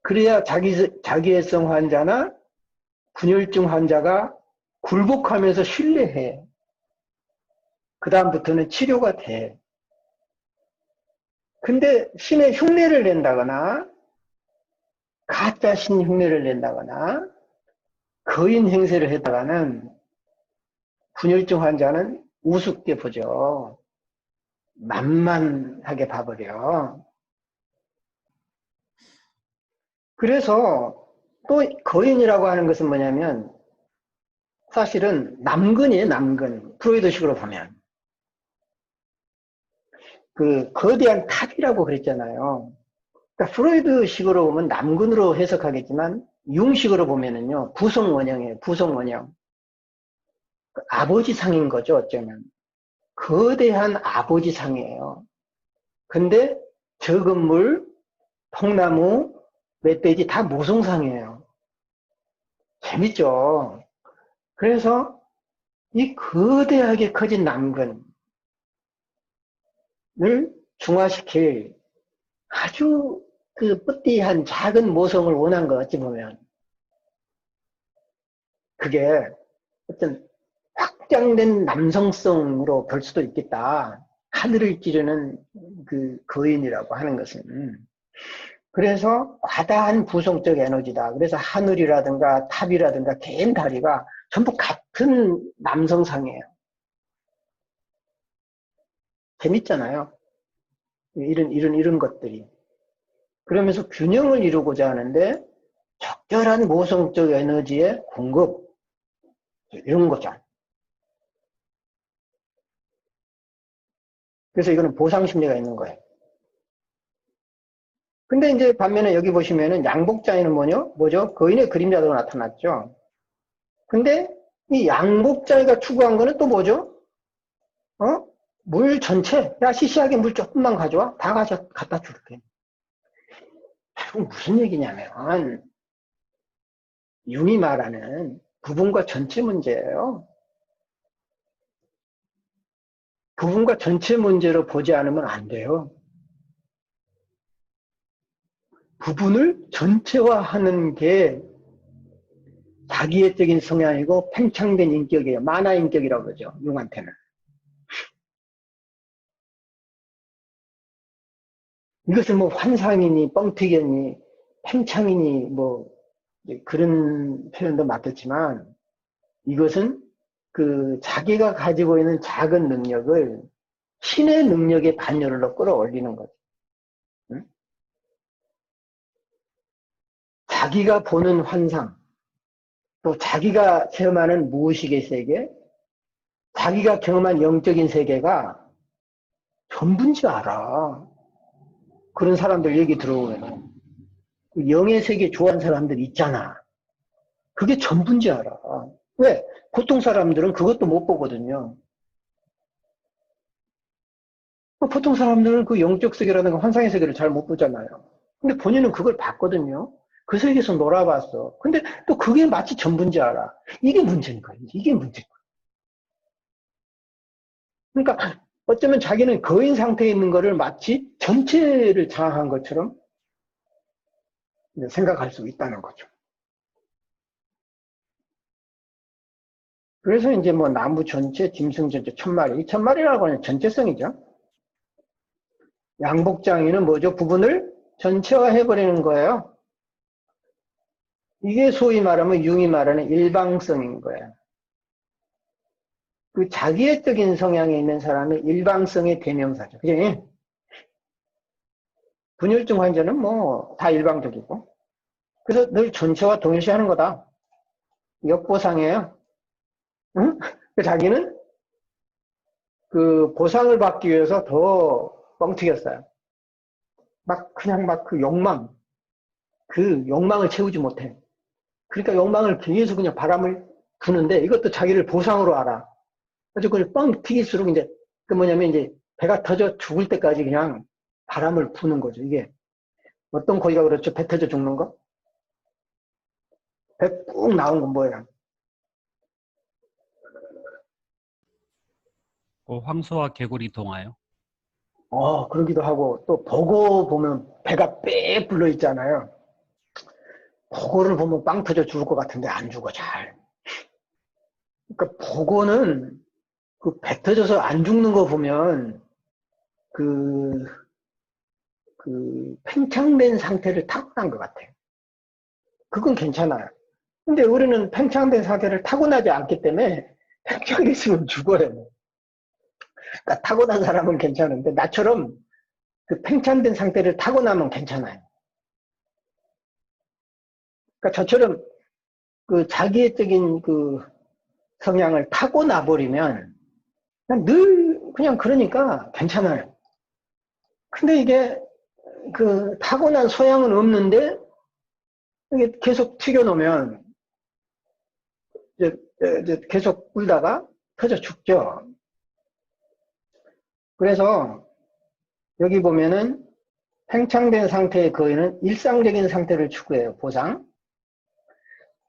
그래야 자기애성 환자나 분열증 환자가 굴복하면서 신뢰해. 그 다음부터는 치료가 돼. 근데 신의 흉내를 낸다거나 가짜 신 흉내를 낸다거나 거인 행세를 했다가는 분열증 환자는 우습게 보죠. 만만하게 봐버려. 그래서 또 거인이라고 하는 것은 뭐냐면 사실은 남근이에요, 남근. 프로이드식으로 보면. 그 거대한 탑이라고 그랬잖아요. 그러니까 프로이드식으로 보면 남근으로 해석하겠지만 융식으로 보면은요, 부성원형이에요, 부성원형. 아버지상인 거죠, 어쩌면. 거대한 아버지상이에요. 근데 적은 물, 통나무, 멧돼지 다 모성상이에요. 재밌죠? 그래서 이 거대하게 커진 남근을 중화시킬 아주 그 뿌띠한 작은 모성을 원한 거 어찌 보면 그게 어떤 확장된 남성성으로 볼 수도 있겠다. 하늘을 찌르는 그 거인이라고 하는 것은. 그래서 과다한 부성적 에너지다. 그래서 하늘이라든가 탑이라든가 개인 다리가 전부 같은 남성상이에요. 재밌잖아요. 이런 것들이. 그러면서 균형을 이루고자 하는데 적절한 모성적 에너지의 공급, 이런 거죠. 그래서 이거는 보상심리가 있는 거예요. 근데 이제 반면에 여기 보시면은 양복자에는 뭐죠? 거인의 그림자로 나타났죠. 근데 이 양복자가 추구한 거는 또 뭐죠? 물 전체, 야, 시시하게 물 조금만 가져와. 다 갖다 줄게. 그럼 무슨 얘기냐면, 융이 말하는 부분과 전체 문제예요. 부분과 전체 문제로 보지 않으면 안 돼요. 부분을 전체화하는 게 자기애적인 성향이고 팽창된 인격이에요. 만화 인격이라고 그러죠. 용한테는. 이것을 뭐 환상이니 뻥튀기니 팽창이니 뭐 그런 표현도 맞겠지만 이것은 그 자기가 가지고 있는 작은 능력을 신의 능력의 반열로 끌어올리는 거죠. 응? 자기가 보는 환상, 또 자기가 체험하는 무의식의 세계, 자기가 경험한 영적인 세계가 전부인 줄 알아. 그런 사람들 얘기 들어보면 영의 세계 좋아하는 사람들 있잖아. 그게 전부인 줄 알아. 왜? 보통 사람들은 그것도 못 보거든요. 보통 사람들은 그 영적 세계라든가 환상의 세계를 잘 못 보잖아요. 근데 본인은 그걸 봤거든요. 그 세계에서 놀아봤어. 근데 또 그게 마치 전부인 줄 알아. 이게 문제인 거예요. 이게 문제인 거예요. 그러니까 어쩌면 자기는 거인 상태에 있는 거를 마치 전체를 장악한 것처럼 생각할 수 있다는 거죠. 그래서 이제 뭐 나무 전체, 짐승 전체, 천마리. 이 천마리라고 하는 전체성이죠. 양복장이는 뭐죠? 부분을 전체화해버리는 거예요. 이게 소위 말하면 융이 말하는 일방성인 거예요. 그 자기애적인 성향에 있는 사람의 일방성의 대명사죠. 그죠? 분열증 환자는 뭐 다 일방적이고. 그래서 늘 전체와 동일시하는 거다. 역보상이에요. 응? 자기는 그 보상을 받기 위해서 더 뻥튀겼어요. 그냥 그 욕망을 채우지 못해. 그러니까 욕망을 계속 그냥 바람을 부는데 이것도 자기를 보상으로 알아. 그래서 그걸 뻥 튀길수록 이제 그 뭐냐면 이제 배가 터져 죽을 때까지 그냥 바람을 부는 거죠. 이게 어떤 고기가 그렇죠? 배 터져 죽는 거? 배 꾹 나온 건 뭐예요? 황소와 개구리 동화요. 그러기도 하고 또 보고 보면 배가 빽 불러 있잖아요. 보고를 보면 빵 터져 죽을 것 같은데 안 죽어 잘. 그러니까 보고는 그 배 터져서 안 죽는 거 보면 그 팽창된 상태를 타고난 것 같아요. 그건 괜찮아요. 근데 우리는 팽창된 상태를 타고나지 않기 때문에 팽창됐으면 죽어요. 그러니까 타고난 사람은 괜찮은데 나처럼 그 팽창된 상태를 타고나면 괜찮아요. 그러니까 저처럼 그 자기애적인 그 성향을 타고나 버리면 늘 그냥 그러니까 괜찮아요. 근데 이게 그 타고난 소양은 없는데 이게 계속 튀겨놓으면 이제 계속 울다가 터져 죽죠. 그래서 여기 보면은 팽창된 상태의 거인은 일상적인 상태를 추구해요. 보상.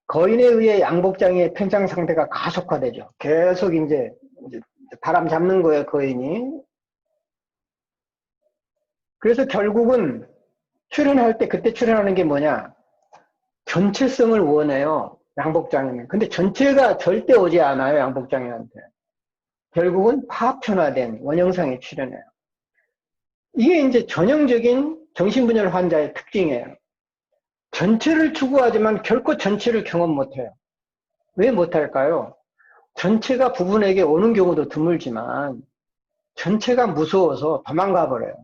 거인에 의해 양복장의 팽창 상태가 가속화되죠. 계속 이제 바람 잡는 거예요, 거인이. 그래서 결국은 출현할 때 그때 출현하는 게 뭐냐? 전체성을 원해요. 양복장에는. 근데 전체가 절대 오지 않아요. 양복장애한테. 결국은 파편화된 원형상에 출현해요. 이게 이제 전형적인 정신분열 환자의 특징이에요. 전체를 추구하지만 결코 전체를 경험 못해요. 왜 못할까요? 전체가 부분에게 오는 경우도 드물지만 전체가 무서워서 도망가 버려요.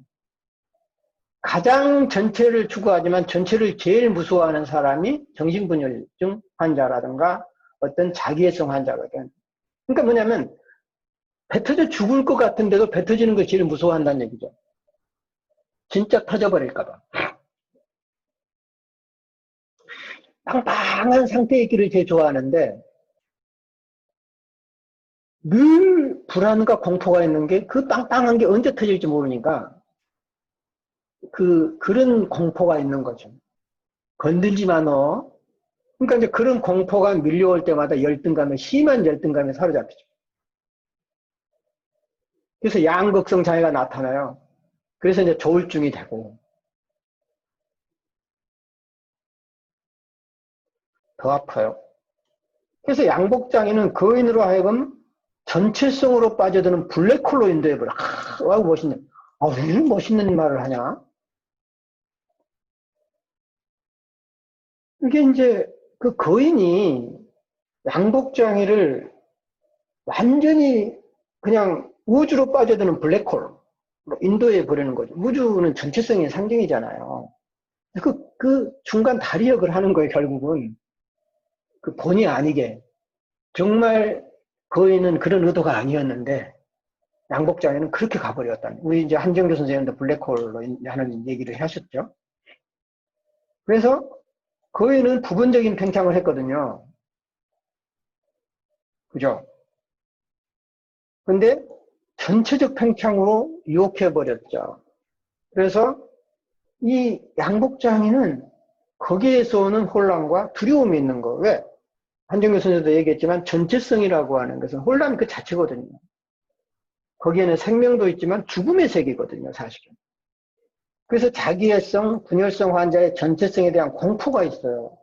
가장 전체를 추구하지만 전체를 제일 무서워하는 사람이 정신분열증 환자라든가 어떤 자기애성 환자거든. 그러니까 뭐냐면 배 터져 죽을 것 같은데도 배 터지는 걸 제일 무서워한다는 얘기죠. 진짜 터져버릴까봐. 빵빵한 상태에 있기를 제일 좋아하는데 늘 불안과 공포가 있는 게 그 빵빵한 게 언제 터질지 모르니까 그런 공포가 있는 거죠. 건들지 마, 너. 그러니까 이제 그런 공포가 밀려올 때마다 심한 열등감에 사로잡히죠. 그래서 양극성 장애가 나타나요. 그래서 이제 조울증이 되고 더 아파요. 그래서 양복장애는 거인으로 하여금 전체성으로 빠져드는 블랙홀로 인도해버려. 아, 멋있네. 아, 왜 이런 멋있는 말을 하냐? 이게 이제 그 거인이 양복장애를 완전히 그냥 우주로 빠져드는 블랙홀로 인도해 버리는 거죠. 우주는 전체성의 상징이잖아요. 그 중간 다리 역을 하는 거예요, 결국은. 그 본의 아니게. 정말 거인은 그런 의도가 아니었는데, 양복장애는 그렇게 가버렸다는. 우리 이제 한정교 선생님도 블랙홀로 하는 얘기를 하셨죠. 그래서 거인은 부분적인 팽창을 했거든요. 그죠? 근데 전체적 팽창으로 유혹해버렸죠. 그래서 이 양복장애는 거기에서 오는 혼란과 두려움이 있는 거. 왜? 한정교 선생님도 얘기했지만 전체성이라고 하는 것은 혼란 그 자체거든요. 거기에는 생명도 있지만 죽음의 세계거든요, 사실은. 그래서 자기애성, 분열성 환자의 전체성에 대한 공포가 있어요.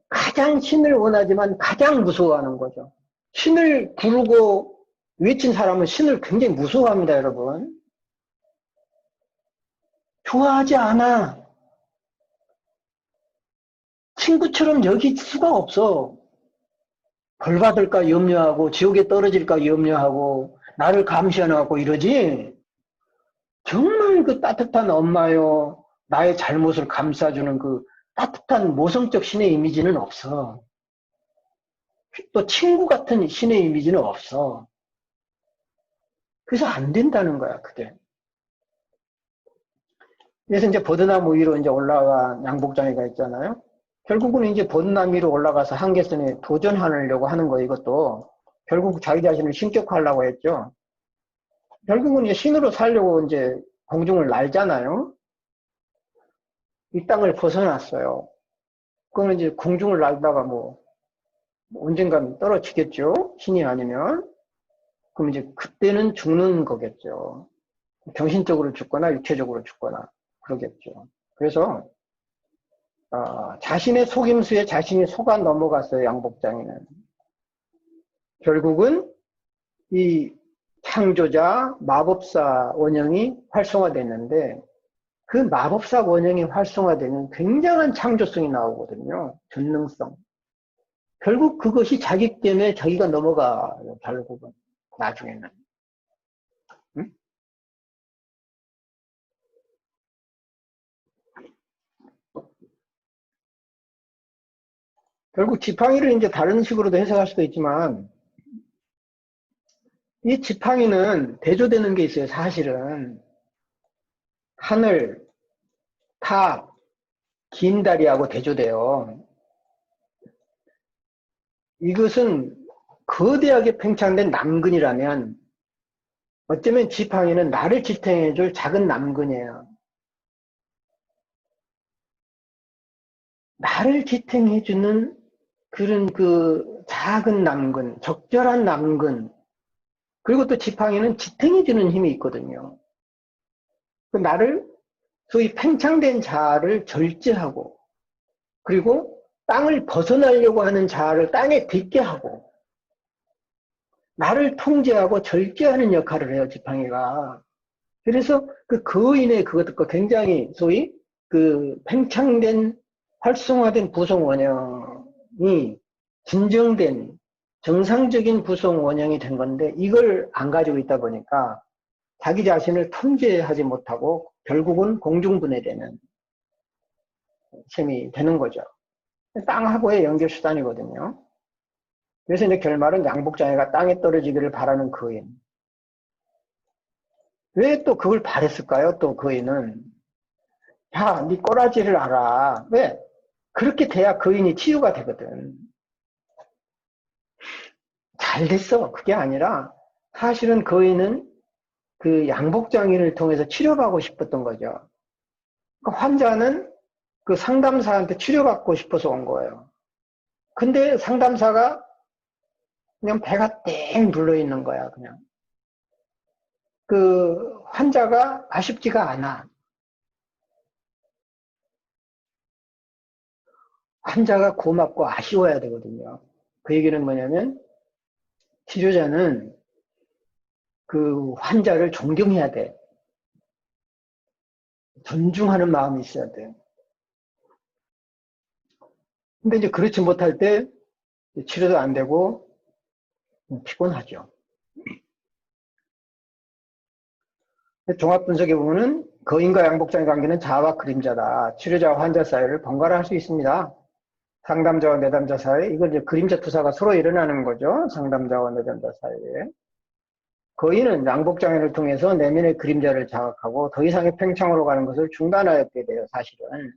가장 신을 원하지만 가장 무서워하는 거죠. 신을 부르고 외친 사람은 신을 굉장히 무서워합니다, 여러분. 좋아하지 않아. 친구처럼 여길 수가 없어. 벌 받을까 염려하고 지옥에 떨어질까 염려하고 나를 감시하고 이러지. 정말 그 따뜻한 엄마요, 나의 잘못을 감싸주는 그 따뜻한 모성적 신의 이미지는 없어. 또 친구 같은 신의 이미지는 없어. 그래서 안 된다는 거야, 그게. 그래서 이제 버드나무 위로 이제 올라간 양복장애가 있잖아요. 결국은 이제 버드나무 위로 올라가서 한계선에 도전하려고 하는 거, 이것도. 결국 자기 자신을 신격화하려고 했죠. 결국은 이제 신으로 살려고 이제 공중을 날잖아요. 이 땅을 벗어났어요. 그러면 이제 공중을 날다가 뭐 언젠간 떨어지겠죠. 신이 아니면. 그럼 이제 그때는 죽는 거겠죠. 정신적으로 죽거나 육체적으로 죽거나 그러겠죠. 그래서 자신의 속임수에 자신이 속아 넘어갔어요. 양복장애는. 결국은 이 창조자 마법사 원형이 활성화됐는데 그 마법사 원형이 활성화되면 굉장한 창조성이 나오거든요. 전능성. 결국 그것이 자기 때문에 자기가 넘어가요. 결국은 나중에는. 응? 결국 지팡이를 이제 다른 식으로도 해석할 수도 있지만 이 지팡이는 대조되는 게 있어요. 사실은 하늘, 탑, 긴 다리하고 대조돼요. 이것은 거대하게 팽창된 남근이라면 어쩌면 지팡이는 나를 지탱해줄 작은 남근이에요. 나를 지탱해주는 그런 그 작은 남근, 적절한 남근, 그리고 또 지팡이는 지탱해주는 힘이 있거든요. 그 나를 소위 팽창된 자아를 절제하고 그리고 땅을 벗어나려고 하는 자아를 땅에 딛게 하고 나를 통제하고 절제하는 역할을 해요, 지팡이가. 그래서 그 거인의 그것과 굉장히 소위 그 팽창된 활성화된 부성 원형이 진정된 정상적인 부성 원형이 된 건데 이걸 안 가지고 있다 보니까 자기 자신을 통제하지 못하고 결국은 공중분해되는 셈이 되는 거죠. 땅하고의 연결 수단이거든요. 그래서 이제 결말은 양복장애가 땅에 떨어지기를 바라는 거인. 왜 또 그걸 바랬을까요? 또 거인은 야, 네 꼬라지를 알아. 왜? 그렇게 돼야 거인이 치유가 되거든. 잘 됐어. 그게 아니라 사실은 거인은 그 양복장애를 통해서 치료받고 싶었던 거죠. 그러니까 환자는 그 상담사한테 치료받고 싶어서 온 거예요. 근데 상담사가 그냥 배가 땡 불러 있는 거야, 그냥. 그 환자가 아쉽지가 않아. 환자가 고맙고 아쉬워야 되거든요. 그 얘기는 뭐냐면 치료자는 그 환자를 존경해야 돼. 존중하는 마음이 있어야 돼. 근데 이제 그렇지 못할 때 치료도 안 되고 피곤하죠. 종합 분석해 보면은 거인과 양복장의 관계는 자아와 그림자다. 치료자와 환자 사이를 번갈아 할 수 있습니다. 상담자와 내담자 사이, 이걸 이제 그림자 투사가 서로 일어나는 거죠. 상담자와 내담자 사이에. 거인은 양복장애를 통해서 내면의 그림자를 자각하고 더 이상의 팽창으로 가는 것을 중단하였게 돼요, 사실은.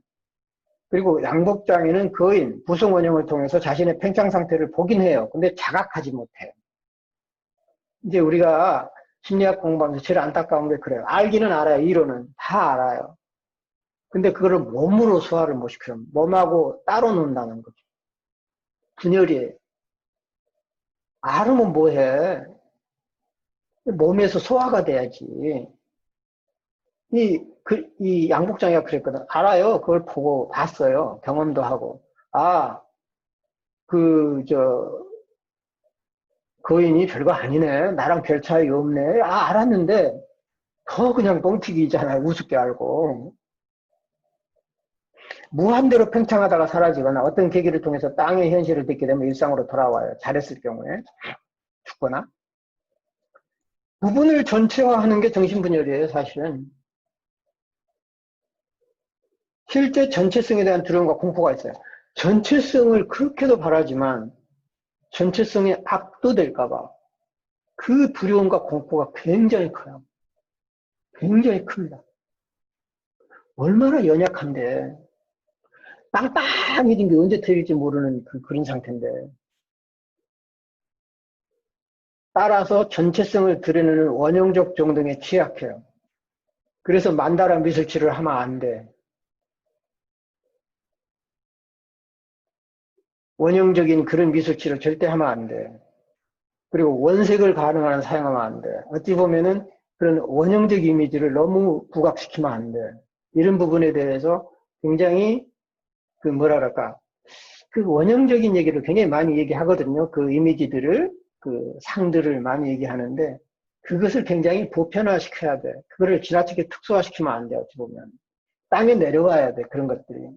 그리고 양복장애는 거인, 부성원형을 통해서 자신의 팽창 상태를 보긴 해요. 근데 자각하지 못해요. 이제 우리가 심리학 공부하면서 제일 안타까운 게 그래요. 알기는 알아요. 이론은 다 알아요. 근데 그거를 몸으로 소화를 못 시켜요. 몸하고 따로 논다는 거죠. 분열이에요. 알으면 뭐해? 몸에서 소화가 돼야지. 이 양복장애가 그랬거든. 알아요. 그걸 보고 봤어요. 경험도 하고. 아, 거인이 별거 아니네. 나랑 별 차이 없네. 아, 알았는데 더 그냥 뻥튀기잖아요. 우습게 알고. 무한대로 팽창하다가 사라지거나 어떤 계기를 통해서 땅의 현실을 듣게 되면 일상으로 돌아와요. 잘했을 경우에. 죽거나. 부분을 전체화하는 게 정신분열이에요, 사실은. 실제 전체성에 대한 두려움과 공포가 있어요. 전체성을 그렇게도 바라지만 전체성에 압도될까봐 그 두려움과 공포가 굉장히 커요. 굉장히 큽니다. 얼마나 연약한데 빵빵해진 게 언제 터질지 모르는 그런 상태인데 따라서 전체성을 드러내는 원형적 정동에 취약해요. 그래서 만다라 미술치료를 하면 안 돼. 원형적인 그런 미술치료 절대 하면 안 돼. 그리고 원색을 가능한 사용하면 안 돼. 어찌 보면은 그런 원형적 이미지를 너무 부각시키면 안 돼. 이런 부분에 대해서 굉장히 그 원형적인 얘기를 굉장히 많이 얘기하거든요. 그 이미지들을, 그 상들을 많이 얘기하는데 그것을 굉장히 보편화시켜야 돼. 그거를 지나치게 특수화시키면 안 돼. 어찌 보면. 땅에 내려와야 돼. 그런 것들이.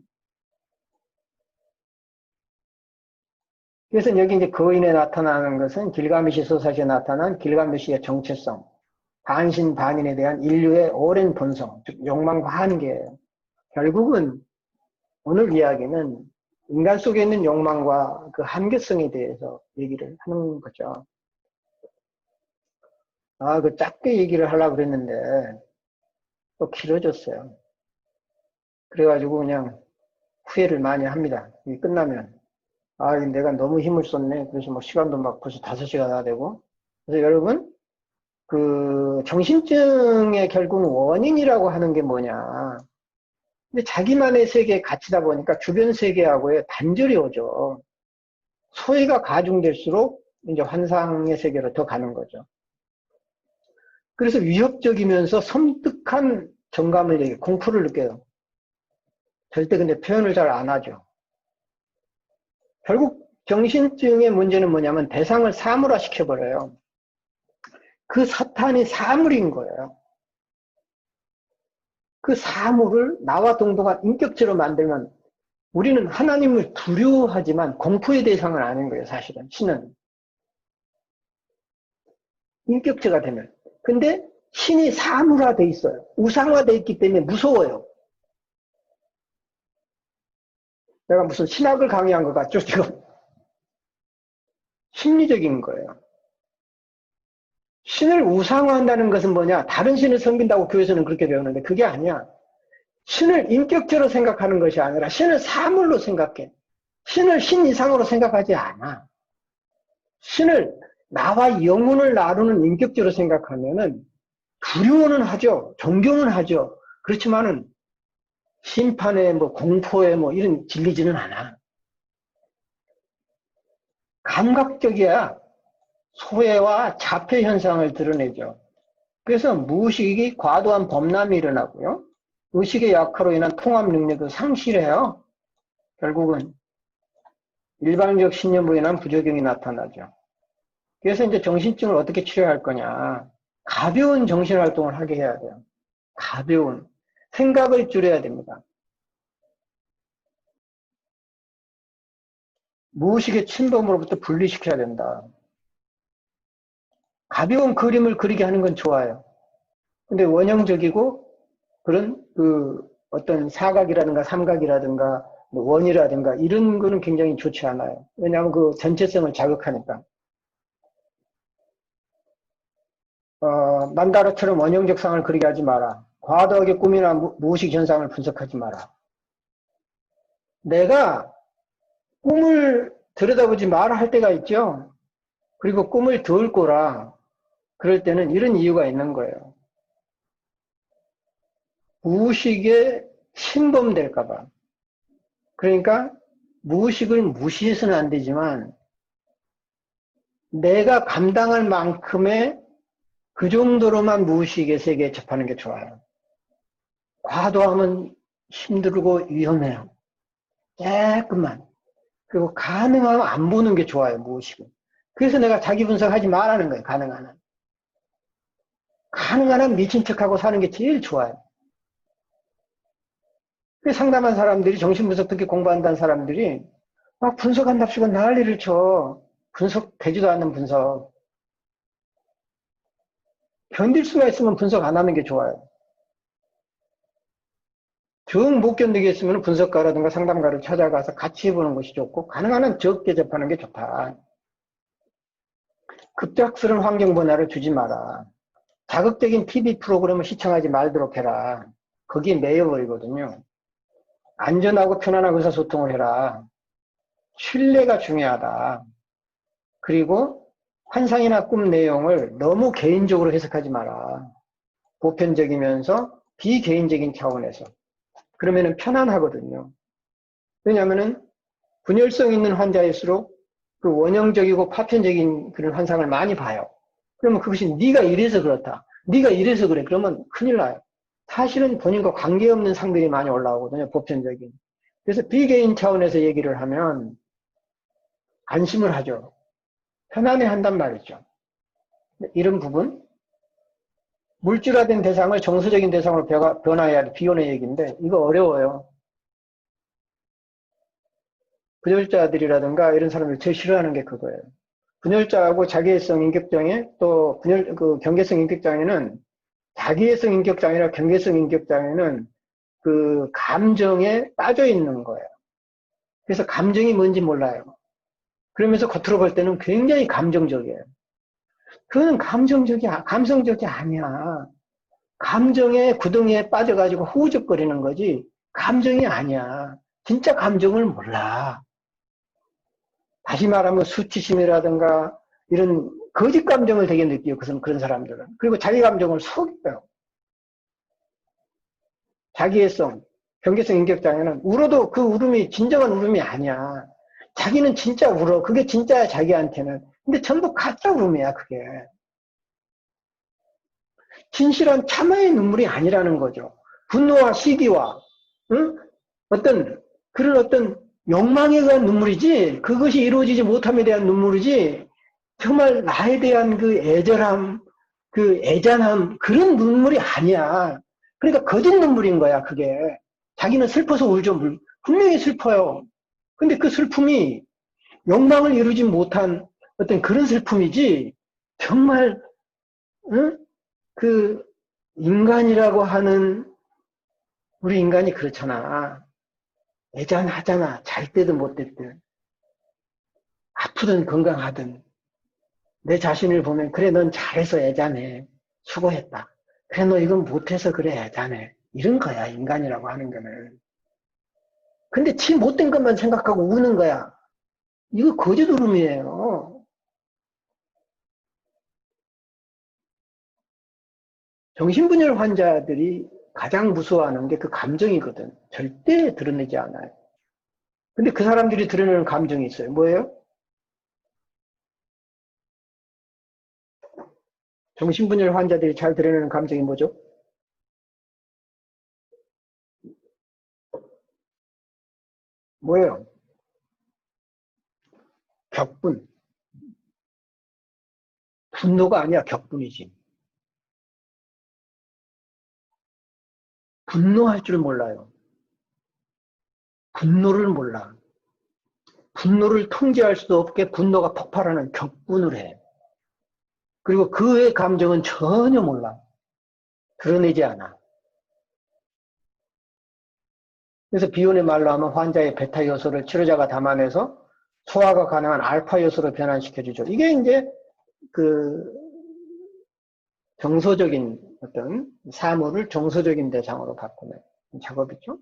그래서 여기 이제 거인에 나타나는 것은 길가메시 소사시에 나타난 길가메시의 정체성, 반신반인에 대한 인류의 오랜 본성, 즉 욕망과 한계예요. 결국은 오늘 이야기는 인간 속에 있는 욕망과 그 한계성에 대해서 얘기를 하는 거죠. 그 짧게 얘기를 하려고 그랬는데 또 길어졌어요. 그래가지고 그냥 후회를 많이 합니다. 이 끝나면. 내가 너무 힘을 썼네. 그래서 뭐 시간도 막 벌써 5시간 다 되고. 그래서 여러분, 그 정신증의 결국은 원인이라고 하는 게 뭐냐. 근데 자기만의 세계에 갇히다 보니까 주변 세계하고의 단절이 오죠. 소외가 가중될수록 이제 환상의 세계로 더 가는 거죠. 그래서 위협적이면서 섬뜩한 정감을 얘기해요. 공포를 느껴요. 절대 근데 표현을 잘 안 하죠. 결국 정신증의 문제는 뭐냐면 대상을 사물화 시켜버려요. 그 사탄이 사물인 거예요. 그 사물을 나와 동등한 인격체로 만들면 우리는 하나님을 두려워하지만 공포의 대상은 아닌 거예요. 사실은 신은. 인격체가 되면. 근데 신이 사물화돼 있어요. 우상화돼 있기 때문에 무서워요. 내가 무슨 신학을 강의한 것 같죠, 지금? 심리적인 거예요. 신을 우상화한다는 것은 뭐냐? 다른 신을 섬긴다고 교회에서는 그렇게 배우는데 그게 아니야. 신을 인격체로 생각하는 것이 아니라 신을 사물로 생각해. 신을 신 이상으로 생각하지 않아. 신을 나와 영혼을 나누는 인격체로 생각하면은 두려워는 하죠. 존경은 하죠. 그렇지만은 심판에 공포에 이런 질리지는 않아. 감각적이야. 소외와 자폐 현상을 드러내죠. 그래서 무의식이 과도한 범람이 일어나고요. 의식의 약화로 인한 통합 능력을 상실해요. 결국은 일방적 신념으로 인한 부작용이 나타나죠. 그래서 이제 정신증을 어떻게 치료할 거냐. 가벼운 정신활동을 하게 해야 돼요. 가벼운. 생각을 줄여야 됩니다. 무의식의 침범으로부터 분리시켜야 된다. 가벼운 그림을 그리게 하는 건 좋아요. 근데 원형적이고 그런 어떤 사각이라든가 삼각이라든가 뭐 원이라든가 이런 거는 굉장히 좋지 않아요. 왜냐하면 그 전체성을 자극하니까. 만다라처럼 원형적 상을 그리게 하지 마라. 과도하게 꿈이나 무의식 현상을 분석하지 마라. 내가 꿈을 들여다보지 마라 할 때가 있죠. 그리고 꿈을 덜 꿔라. 그럴 때는 이런 이유가 있는 거예요. 무의식에 침범될까봐. 그러니까 무의식을 무시해서는 안 되지만 내가 감당할 만큼의 그 정도로만 무의식의 세계에 접하는 게 좋아요. 과도하면 힘들고 위험해요. 조금만. 그리고 가능하면 안 보는 게 좋아요, 무의식은. 그래서 내가 자기 분석하지 말라는 거예요, 가능한 한. 가능한 한 미친 척하고 사는 게 제일 좋아요. 상담한 사람들이, 정신분석 특히 공부한다는 사람들이 막 분석한답시고 난리를 쳐. 분석되지도 않는 분석. 견딜 수가 있으면 분석 안 하는 게 좋아요. 정 못 견디겠으면 분석가라든가 상담가를 찾아가서 같이 해보는 것이 좋고, 가능한 한 적게 접하는 게 좋다. 급작스러운 환경 변화를 주지 마라. 자극적인 TV 프로그램을 시청하지 말도록 해라. 거기에 매여버리거든요. 안전하고 편안한 의사소통을 해라. 신뢰가 중요하다. 그리고 환상이나 꿈 내용을 너무 개인적으로 해석하지 마라. 보편적이면서 비개인적인 차원에서. 그러면은 편안하거든요. 왜냐하면은 분열성 있는 환자일수록 그 원형적이고 파편적인 그런 환상을 많이 봐요. 그러면 그것이 네가 이래서 그렇다. 네가 이래서 그래. 그러면 큰일 나요. 사실은 본인과 관계없는 상들이 많이 올라오거든요. 보편적인. 그래서 비개인 차원에서 얘기를 하면 안심을 하죠. 편안해 한단 말이죠. 이런 부분. 물질화된 대상을 정서적인 대상으로 변화해야 돼. 비혼의 얘기인데 이거 어려워요. 분열자들이라든가 이런 사람들 제일 싫어하는 게 그거예요. 분열자하고 자기애성 인격장애 또 경계성 인격장애는 자기애성 인격장애나 경계성 인격장애는 그 감정에 빠져 있는 거예요. 그래서 감정이 뭔지 몰라요. 그러면서 겉으로 볼 때는 굉장히 감정적이에요. 그거는 감성적이 아니야. 감정의 구덩이에 빠져가지고 후적거리는 거지 감정이 아니야. 진짜 감정을 몰라. 다시 말하면 수치심이라든가 이런 거짓 감정을 되게 느껴요. 그런 사람들은. 그리고 자기 감정을 속여요. 자기애성, 경계성 인격장애는 울어도 그 울음이 진정한 울음이 아니야. 자기는 진짜 울어. 그게 진짜야, 자기한테는. 근데 전부 가짜 울음이야, 그게. 진실한 참아의 눈물이 아니라는 거죠. 분노와 시기와, 응? 그런 어떤 욕망에 대한 눈물이지, 그것이 이루어지지 못함에 대한 눈물이지, 정말 나에 대한 그 애절함, 그 애잔함, 그런 눈물이 아니야. 그러니까 거짓 눈물인 거야, 그게. 자기는 슬퍼서 울죠. 분명히 슬퍼요. 근데 그 슬픔이 욕망을 이루지 못한 어떤 그런 슬픔이지, 정말, 응? 그, 인간이라고 하는, 우리 인간이 그렇잖아. 애잔하잖아. 잘 때든 못 때든. 아프든 건강하든. 내 자신을 보면, 그래, 넌 잘해서 애잔해. 수고했다. 그래, 너 이건 못해서 그래, 애잔해. 이런 거야, 인간이라고 하는 거는. 근데 지 못된 것만 생각하고 우는 거야. 이거 거짓 울음이에요. 정신분열 환자들이 가장 무서워하는 게 그 감정이거든. 절대 드러내지 않아요. 근데 그 사람들이 드러내는 감정이 있어요. 뭐예요? 정신분열 환자들이 잘 드러내는 감정이 뭐죠? 뭐예요? 격분. 분노가 아니야, 격분이지. 분노할 줄 몰라요. 분노를 몰라. 분노를 통제할 수도 없게 분노가 폭발하는 격분을 해. 그리고 그의 감정은 전혀 몰라. 드러내지 않아. 그래서 비혼의 말로 하면 환자의 베타 요소를 치료자가 담아내서 소화가 가능한 알파 요소로 변환시켜주죠. 이게 이제 그 정서적인 어떤 사물을 정서적인 대상으로 바꾸는 작업이죠.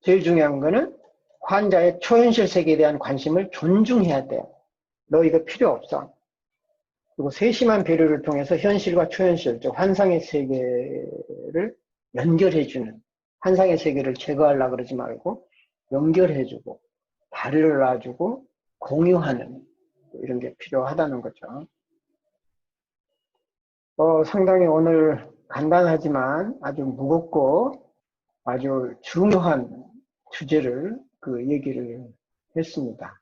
제일 중요한 거는 환자의 초현실 세계에 대한 관심을 존중해야 돼요. 너 이거 필요 없어. 그리고 세심한 배려를 통해서 현실과 초현실, 즉 환상의 세계를 연결해주는, 환상의 세계를 제거하려고 그러지 말고 연결해주고 다리를 놔주고 공유하는 이런 게 필요하다는 거죠. 상당히 오늘 간단하지만 아주 무겁고 아주 중요한 주제를 얘기를 했습니다.